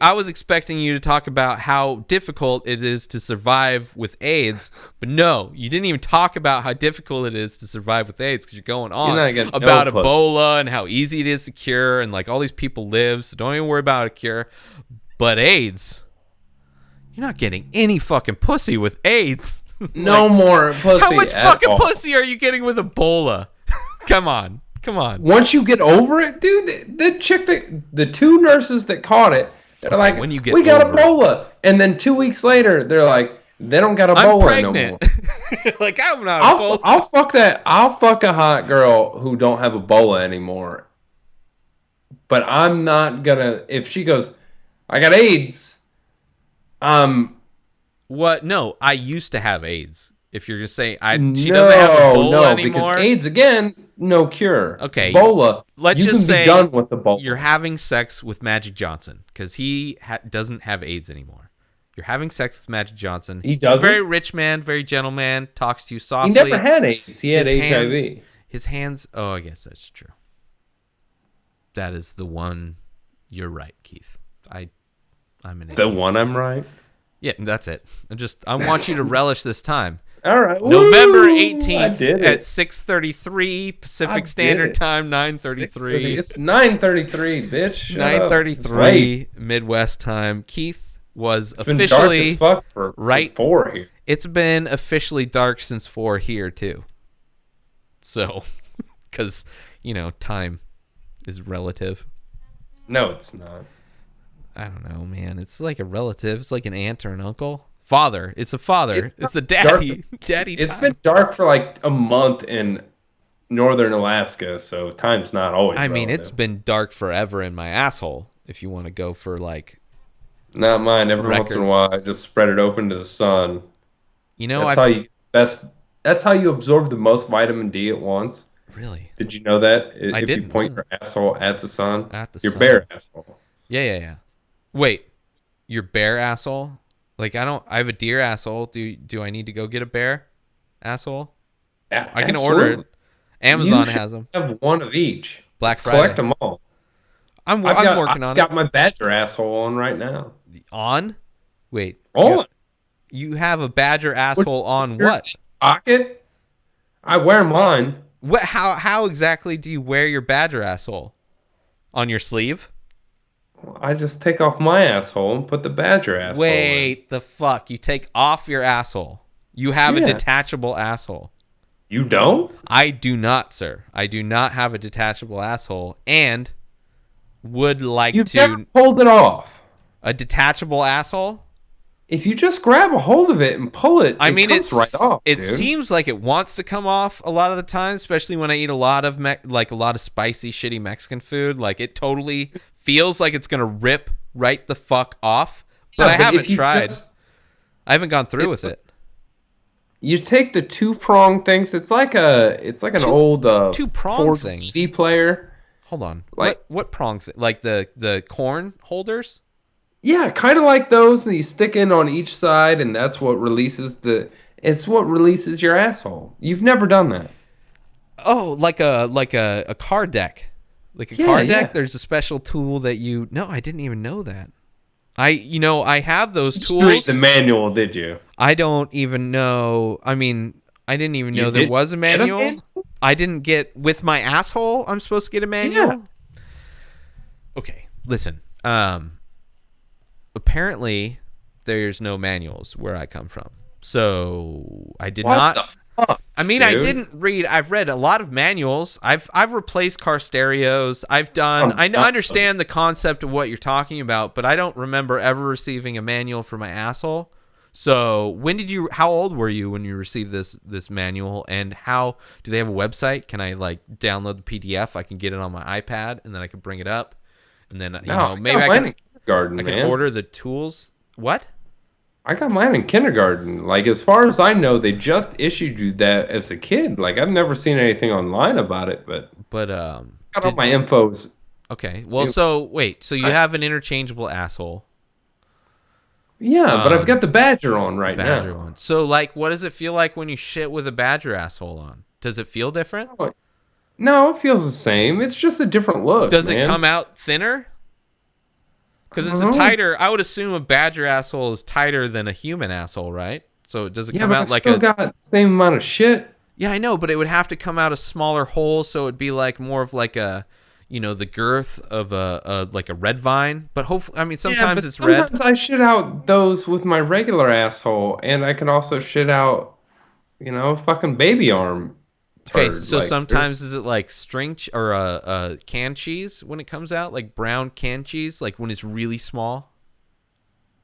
I was expecting you to talk about how difficult it is to survive with AIDS, but no, you didn't even talk about how difficult it is to survive with AIDS because you're going on about Ebola and how easy it is to cure and like all these people live, so don't even worry about a cure. But AIDS, you're not getting any fucking pussy with AIDS. No more pussy. How much fucking pussy are you getting with Ebola? Come on. Once you get over it, dude, the chick the two nurses that caught it, they're like, when you we got Ebola. And then 2 weeks later, they're like, they don't got Ebola no more. Like, I'm not Ebola. I'll fuck that. I'll fuck a hot girl who don't have Ebola anymore. But I'm not gonna, if she goes, I got AIDS. What? No, I used to have AIDS. If you're gonna say she doesn't have Ebola anymore, because AIDS again, no cure. Okay, Ebola. Let's just say done with Ebola. You're having sex with Magic Johnson because he doesn't have AIDS anymore. You're having sex with Magic Johnson. He doesn't. He's a very rich man, very gentle man. Talks to you softly. He never had AIDS. He had HIV. His hands. Oh, I guess that's true. That is the one. You're right, Keith. I'm an idiot. The one I'm right. Yeah, that's it. I want you to relish this time. All right. November 18th at 6:33 Pacific Standard Time, 9:33. It's 9:33, bitch. 9:33 Midwest time. Keith was officially been dark as fuck since 4 here. It's been officially dark since 4 here too. So, because time is relative. No, it's not. I don't know, man. It's like a relative. It's like an aunt or an uncle. Father. It's a father. It's a daddy. Daddy time. It's been dark for like a month in northern Alaska, so time's not always relative. It's been dark forever in my asshole, if you want to go for like... Not mine. Every once in a while, I just spread it open to the sun. That's how you absorb the most vitamin D at once. Really? Did you know that? I didn't. If you point your asshole at the sun, at the your sun. bare asshole. Yeah, yeah, yeah. Wait, your bear asshole? Like I have a deer asshole. Do I need to go get a bear asshole? I can order it. Absolutely. You Amazon should has them. have one of each. Black Let's collect Friday. them all. I'm I've working on it. got my badger asshole on right now. On? Wait. On. You have a badger What? asshole on Yours what? in your pocket? I wear mine. What how exactly do you wear your badger asshole? On your sleeve? I just take off my asshole and put the badger asshole in. Wait, the fuck. You take off your asshole. You have a Yeah. detachable asshole. You don't? I do not, sir. I do not have a detachable asshole and would like You've never to pulled it off. a detachable asshole? If you just grab a hold of it and pull it, I it mean, comes right off, it dude. seems like it wants to come off a lot of the time, especially when I eat a lot of like a lot of spicy, shitty Mexican food. Like it totally feels like it's gonna rip right the fuck off. But Yeah, I but haven't if you tried. just I haven't gone through with it's it. you take the two prong things. It's like an Two old two prong Ford things. CD player. Hold on. Like What prong like the corn holders? yeah, kind of like those that you stick in on each side, and that's what releases the. It's what releases your asshole. You've never done that. Oh, like a card deck. Like a Yeah, card deck, yeah. there's a special tool that you No, I didn't even know that. I have those You didn't read tools. the manual, did you? I don't even know. I mean, I didn't even You know there did was a get a manual. manual? I didn't get with my asshole. I'm supposed to get a Yeah. manual. Okay, listen. Apparently there's no manuals where I come from. So I did What not. the fuck, I mean, I dude? didn't read. I've read a lot of manuals. I've replaced car stereos. I've done. I'm I done. understand the concept of what you're talking about, but I don't remember ever receiving a manual for my asshole. So when did you? How old were you when you received this manual? And how do they have a website? Can I like download the PDF? I can get it on my iPad, and then I can bring it up, and then No, I maybe got mine in kindergarten, I can man. order the tools. What? I got mine in kindergarten. Like, as far as I know, they just issued you that as a kid. Like, I've never seen anything online about it, but But I got all did my infos. okay. Well, so wait. So you I, have an interchangeable asshole. yeah, but I've Um, got the badger on The right badger now. one. So, like, what does it feel like when you shit with a badger asshole on? Does it feel different? Oh, no, it feels the same. It's just a different look, Does it man. come out thinner? I Because don't it's a know. tighter. I would assume a badger asshole is tighter than a human asshole, right? So does it Yeah, come but I out like still a? got the same amount of shit. Yeah, I know, but it would have to come out a smaller hole, so it'd be like more of like a, the girth of a like a red vine. But hopefully, I mean, Yeah, sometimes but it's red. sometimes I shit out those with my regular asshole, and I can also shit out, fucking baby arm Okay, turd. so Like, there's sometimes is it like or a canned cheese when it comes out, like brown canned cheese, like when it's really small?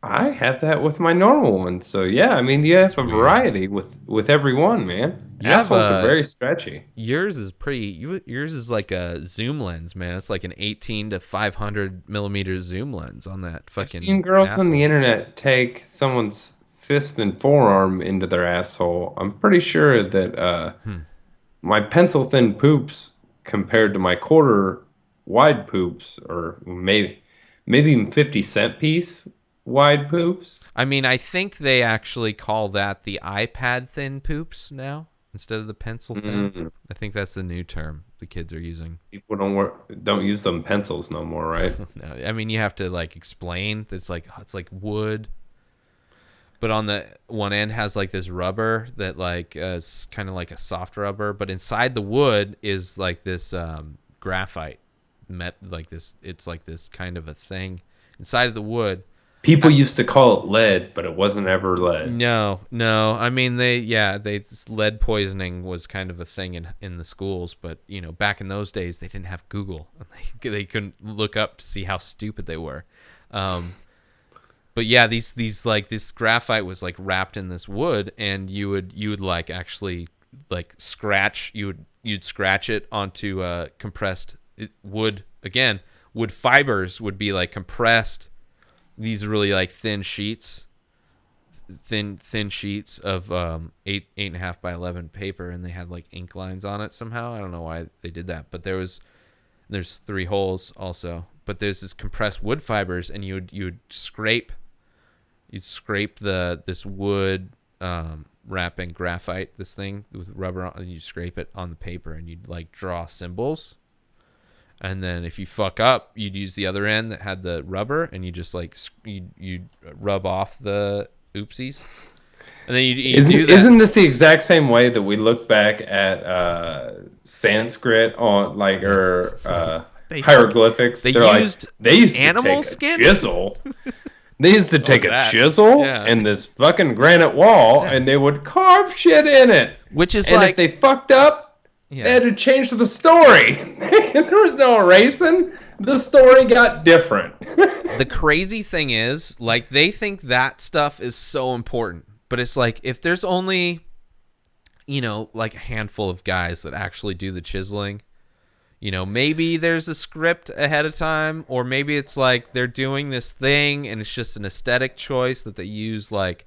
I have that with my normal one. So yeah, I mean you have That's a weird. variety with every one, man. You have Assholes are very stretchy. yours is pretty. Yours is like a zoom lens, man. It's like an 18 to 500 millimeter zoom lens on that I've seen fucking girls on the asshole. internet take someone's fist and forearm into their asshole. I'm pretty sure that Hmm. my pencil thin poops compared to my quarter wide poops, or maybe even 50 cent piece wide poops. I mean, I think they actually call that the iPad thin poops now instead of the pencil thin. Mm, I think that's the new term the kids are using. people don't use them pencils no more, right? No, I mean, you have to like explain that it's like wood, but on the one end has like this rubber that like is kind of like a soft rubber, but inside the wood is like this graphite like this. It's like this kind of a thing inside of the wood. People used to call it lead, but it wasn't ever lead. No, no. I mean, lead poisoning was kind of a thing in the schools, but back in those days, they didn't have Google. They couldn't look up to see how stupid they were. But yeah, these like this graphite was like wrapped in this wood, and you would like actually like scratch you'd scratch it onto compressed wood again. Wood fibers would be like compressed. These really like thin sheets of 8.5 by 11 paper, and they had like ink lines on it somehow. I don't know why they did that, but there's 3 holes also. but there's this compressed wood fibers, and you'd scrape this wood, wrapping graphite, this thing with rubber on, and you scrape it on the paper, and you'd like draw symbols. And then if you fuck up, you'd use the other end that had the rubber, and you just like you'd rub off the oopsies. And then you do that. Isn't this the exact same way that we look back at Sanskrit on hieroglyphics? They used animal skin? Chisel. They used to take a chisel and this fucking granite wall, and they would carve shit in it. Which is and if they fucked up, they had to change the story. There was no erasing. The story got different. The crazy thing is, like, they think that stuff is so important. But it's like, if there's only, like a handful of guys that actually do the chiseling, maybe there's a script ahead of time, or maybe it's like they're doing this thing and it's just an aesthetic choice that they use. Like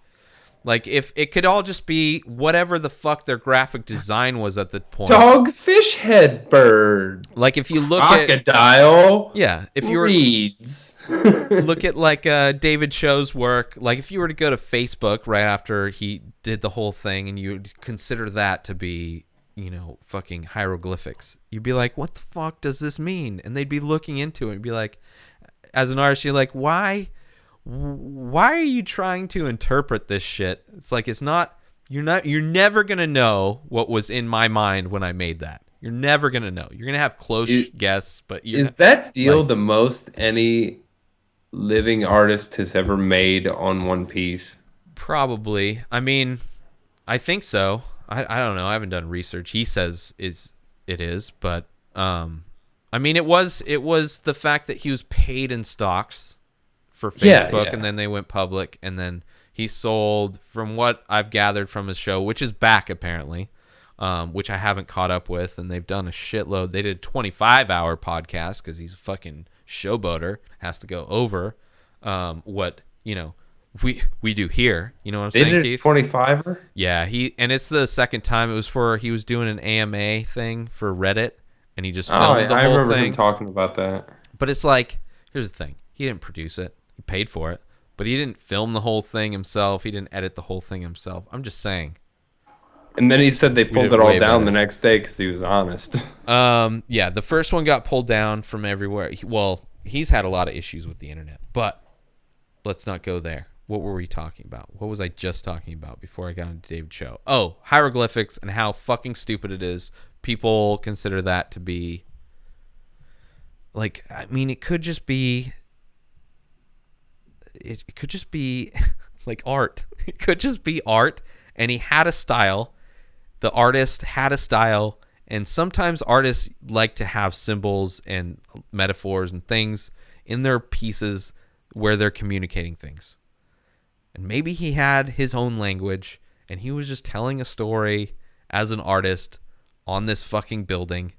if it could all just be whatever the fuck their graphic design was at the point. Dogfish head bird. Like if you look crocodile. If you were reeds. Look at like David Cho's work. Like if you were to go to Facebook right after he did the whole thing and you consider that to be, fucking hieroglyphics, you'd be like, what the fuck does this mean? And they'd be looking into it and be like, as an artist, you're like, why are you trying to interpret this shit? It's like, you're never going to know what was in my mind when I made that. You're never going to know. You're going to have close guess, but is that deal the most any living artist has ever made on one piece? Probably. I mean, I think so. I don't know. I haven't done research. He says it is, but I mean, it was the fact that he was paid in stocks for Facebook, and then they went public, and then he sold, from what I've gathered from his show, which is back apparently, which I haven't caught up with, and they've done a shitload. They did a 25-hour podcast because he's a fucking showboater, has to go over what we do here. You know what I'm saying, Keith? 25er? Yeah, and it's the second time. It was he was doing an AMA thing for Reddit, and he just filmed the whole thing. I remember him talking about that. But it's like, here's the thing. He didn't produce it. He paid for it. But he didn't film the whole thing himself. He didn't edit the whole thing himself. I'm just saying. And then he said they pulled it all down the next day because he was honest. Yeah, the first one got pulled down from everywhere. He's had a lot of issues with the internet. But let's not go there. What were we talking about? What was I just talking about before I got into David Cho? Oh, hieroglyphics and how fucking stupid it is. People consider that to be, like, I mean, it could just be like art. It could just be art, and he had a style. The artist had a style, and sometimes artists like to have symbols and metaphors and things in their pieces where they're communicating things. And maybe he had his own language, and he was just telling a story as an artist on this fucking building,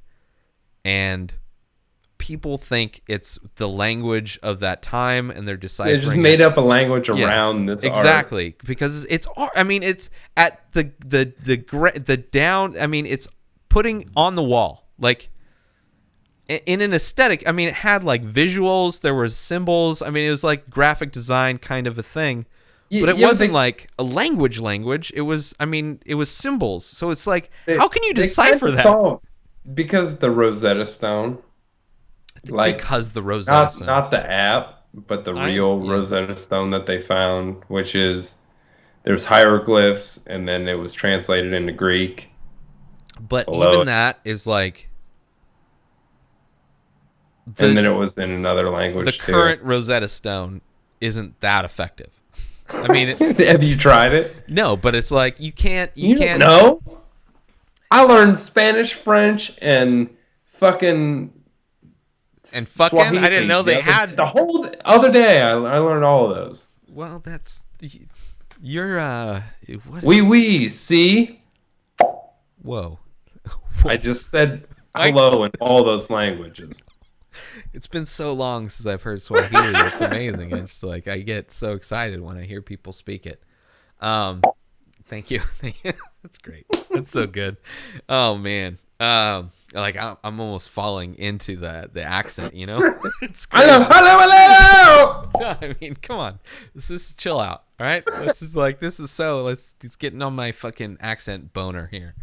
and people think it's the language of that time, and they're deciphering. They just made up a language around this exactly art. Because it's art. I mean, it's at the down. I mean, it's putting on the wall, like in an aesthetic. I mean, it had like visuals. There was symbols. I mean, it was like graphic design kind of a thing. But it wasn't like a language. It was, I mean, it was symbols. So it's like, how can you decipher that? Because the Rosetta Stone. Because the Rosetta Stone. Not the app, but the real Rosetta Stone that they found, which is, there's hieroglyphs, and then it was translated into Greek. But even that is like... and then it was in another language, the current Rosetta Stone isn't that effective. I mean, have you tried it? No, but it's like you can't. No, I learned Spanish, French, and fucking. Swahili. I didn't know they had the whole other day. I learned all of those. Well, you're what? Oui, see. Whoa! I just said hello in all those languages. It's been so long since I've heard Swahili. It's amazing. It's like I get so excited when I hear people speak it. Thank you. That's great. That's so good. Oh man. Like I'm almost falling into the accent. You know, it's crazy. Hello. I mean, come on. This is chill out. All right. Let's getting on my fucking accent boner here.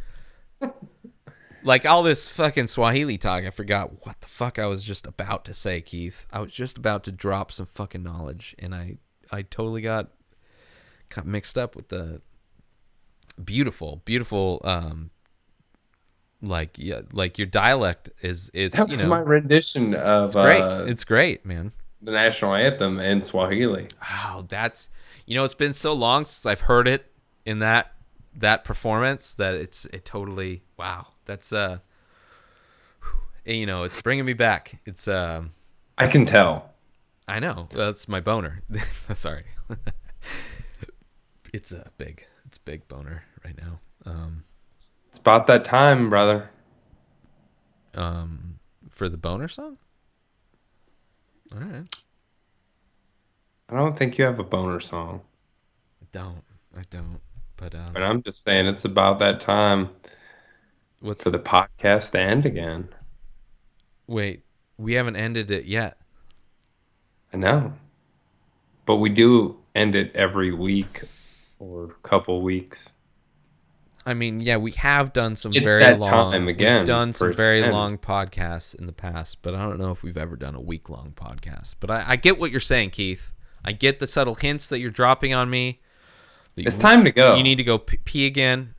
Like all this fucking Swahili talk, I forgot what the fuck I was just about to say, Keith. I was just about to drop some fucking knowledge, and I totally got mixed up with the beautiful like your dialect is That you was know, my rendition of it's great, man. the national anthem in Swahili. Oh, that's, it's been so long since I've heard it in that performance that it totally, wow. That's it's bringing me back. It's I can tell. I know, that's my boner. Sorry. It's big boner right now. It's about that time, brother. For the boner song? All right. I don't think you have a boner song. I don't. But But I'm just saying it's about that time for the podcast to end again. Wait, we haven't ended it yet. I know. But we do end it every week or couple weeks. I mean, yeah, we have done some It's very that long. time again We've done for some it to very end. long podcasts in the past, but I don't know if we've ever done a week-long podcast. But I get what you're saying, Keith. I get the subtle hints that you're dropping on me. It's time to go. You need to go pee again,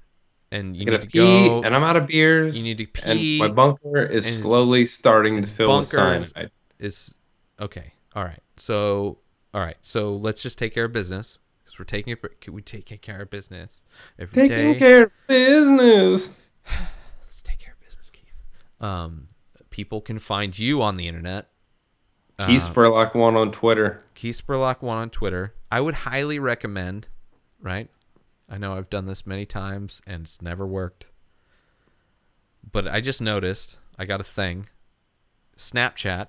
and you need to pee, go. and I'm out of beers. You need to pee. And my bunker is slowly starting to fill with cyanide. Is okay. All right. So let's just take care of business. Because we're taking it. Can we take care of business every day? Taking care of business. Let's take care of business, Keith. People can find you on the internet. Keith Spurlock 1 on Twitter. Keith Spurlock 1 on Twitter. I would highly recommend, right? I know I've done this many times and it's never worked. But I just noticed, I got a thing. Snapchat,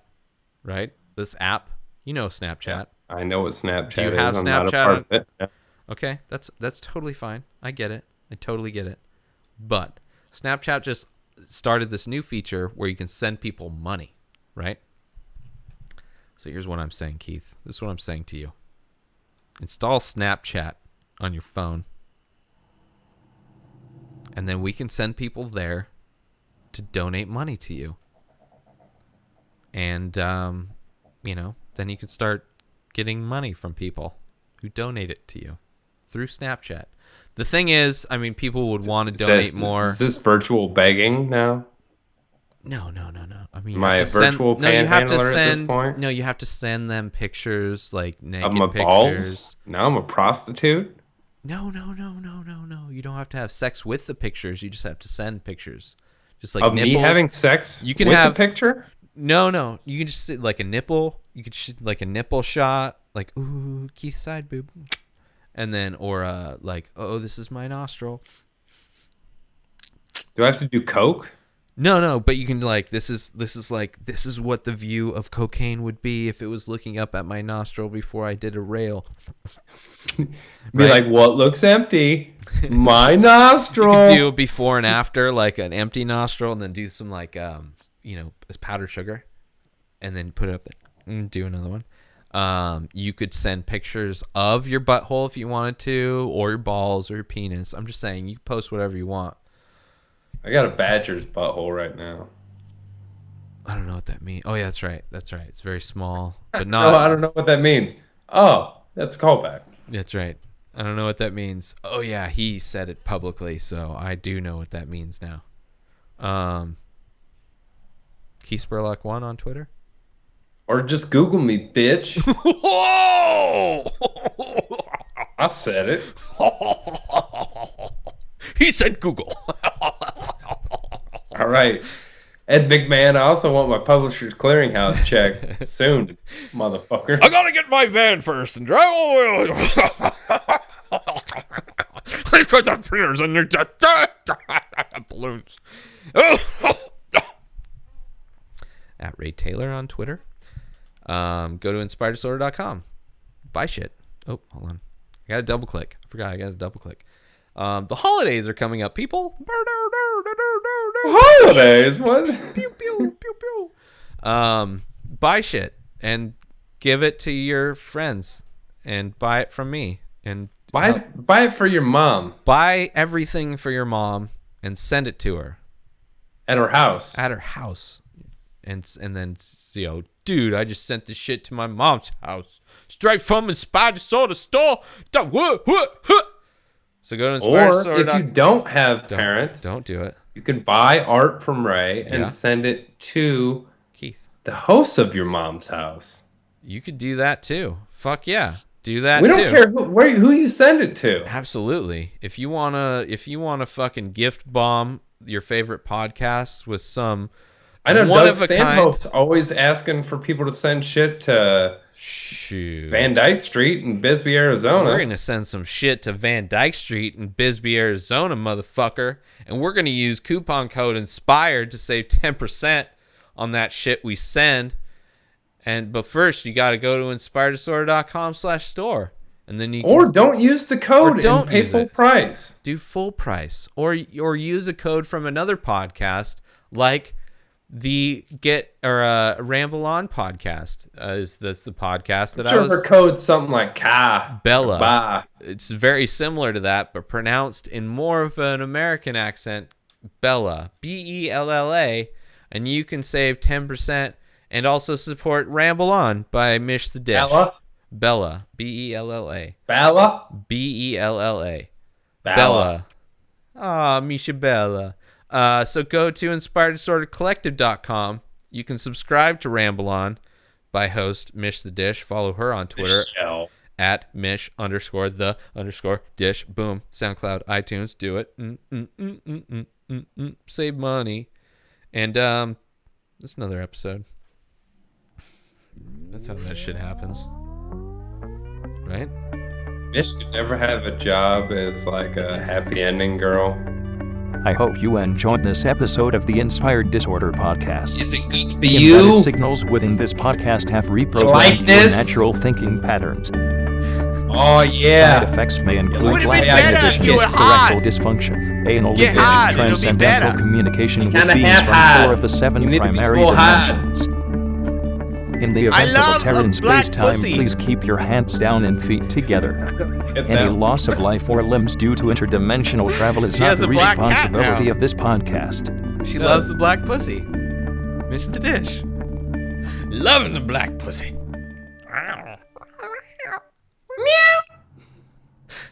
right? This app. You know Snapchat. Yeah, I know what Snapchat is. Do you have I'm Snapchat not a part of it. Yeah. Okay, that's totally fine. I get it. I totally get it. But Snapchat just started this new feature where you can send people money, right? So here's what I'm saying, Keith. This is what I'm saying to you. Install Snapchat on your phone, and then we can send people there to donate money to you. And, then you can start getting money from people who donate it to you through Snapchat. The thing is, I mean, people would want to donate more. Is this virtual begging now? No. I mean, Am I a virtual panhandler at this point? No, you have to send them pictures, like naked Of my pictures. balls? Now I'm a prostitute? No. You don't have to have sex with the pictures. You just have to send pictures. Just like of nipples. me having sex You can with have the picture? No. You can just like a nipple. You could like a nipple shot, like ooh, Keith's side boob, and then like oh, this is my nostril. Do I have to do coke? No, but you can like this is what the view of cocaine would be if it was looking up at my nostril before I did a rail. Be like, what looks empty? My nostril. You could do before and after, like an empty nostril, and then do some like as powdered sugar, and then put it up there and do another one. You could send pictures of your butthole if you wanted to, or your balls, or your penis. I'm just saying, you can post whatever you want. I got a badger's butthole right now. I don't know what that means. Oh yeah, that's right. It's very small, but not. No, I don't know what that means. Oh, that's a callback. That's right. I don't know what that means. Oh yeah, he said it publicly, so I do know what that means now. Keith Spurlock 1 on Twitter. Or just Google me, bitch. Whoa! I said it. He said Google. All right. Ed McMahon, I also want my Publishers Clearinghouse check soon, motherfucker. I gotta get my van first and drive all the way. Let's put the printers in there. Balloons. At Ray Taylor on Twitter. Go to inspireddisorder.com. Buy shit. Oh, hold on. I got to double click. I forgot I got to double click. The holidays are coming up, people. Holidays? What? Pew, pew, pew, pew. Buy shit and give it to your friends and buy it from me. And Buy it for your mom. Buy everything for your mom and send it to her. At her house. At her house. And then, dude, I just sent this shit to my mom's house. Straight from Inspired Disorder store. So go to Or if you don't have parents. Don't do it. You can buy art from Ray and send it to Keith, the host of your mom's house. You could do that too. Fuck yeah. Do that too. We don't care who you send it to. Absolutely. If you wanna fucking gift bomb your favorite podcasts with some I know one Doug of a Stanhope's kind, always asking for people to send shit to Van Dyke Street in Bisbee, Arizona. We're gonna send some shit to Van Dyke Street in Bisbee, Arizona, motherfucker, and we're gonna use coupon code INSPIRED to save 10% on that shit we send. But first, you got to go to inspireddisorder.com/store, and then you can, don't use the code and pay full price. Do full price, or use a code from another podcast like the Ramble On podcast. That's the podcast that her code's something like Bella. Bah. It's very similar to that, but pronounced in more of an American accent. Bella, Bella, and you can save 10%. And also support Ramble On by Mish the Dish. Bella. Bella. Bella? Bella. Bella. Ah, Misha Bella. So go to InspiredDisorderCollective.com. You can subscribe to Ramble On by host Mish the Dish. Follow her on Twitter at Mish_the_dish. Boom. SoundCloud, iTunes. Do it. Save money. And that's another episode. That's how that shit happens. Right? Mish could never have a job as like a happy ending girl. I hope you enjoyed this episode of the Inspired Disorder podcast. Is it good for the you? Embedded signals within this podcast have reprogrammed your natural thinking patterns. Oh yeah. Side effects may include lack of erectile dysfunction, anal leakage, transcendental communication with beings from 4 of the 7 primary dimensions. In the event of a tear in space-time, please keep your hands down and feet together. Any loss of life or limbs due to interdimensional travel is not the responsibility of this podcast. She loves the black pussy. Mish the Dish. Loving the black pussy.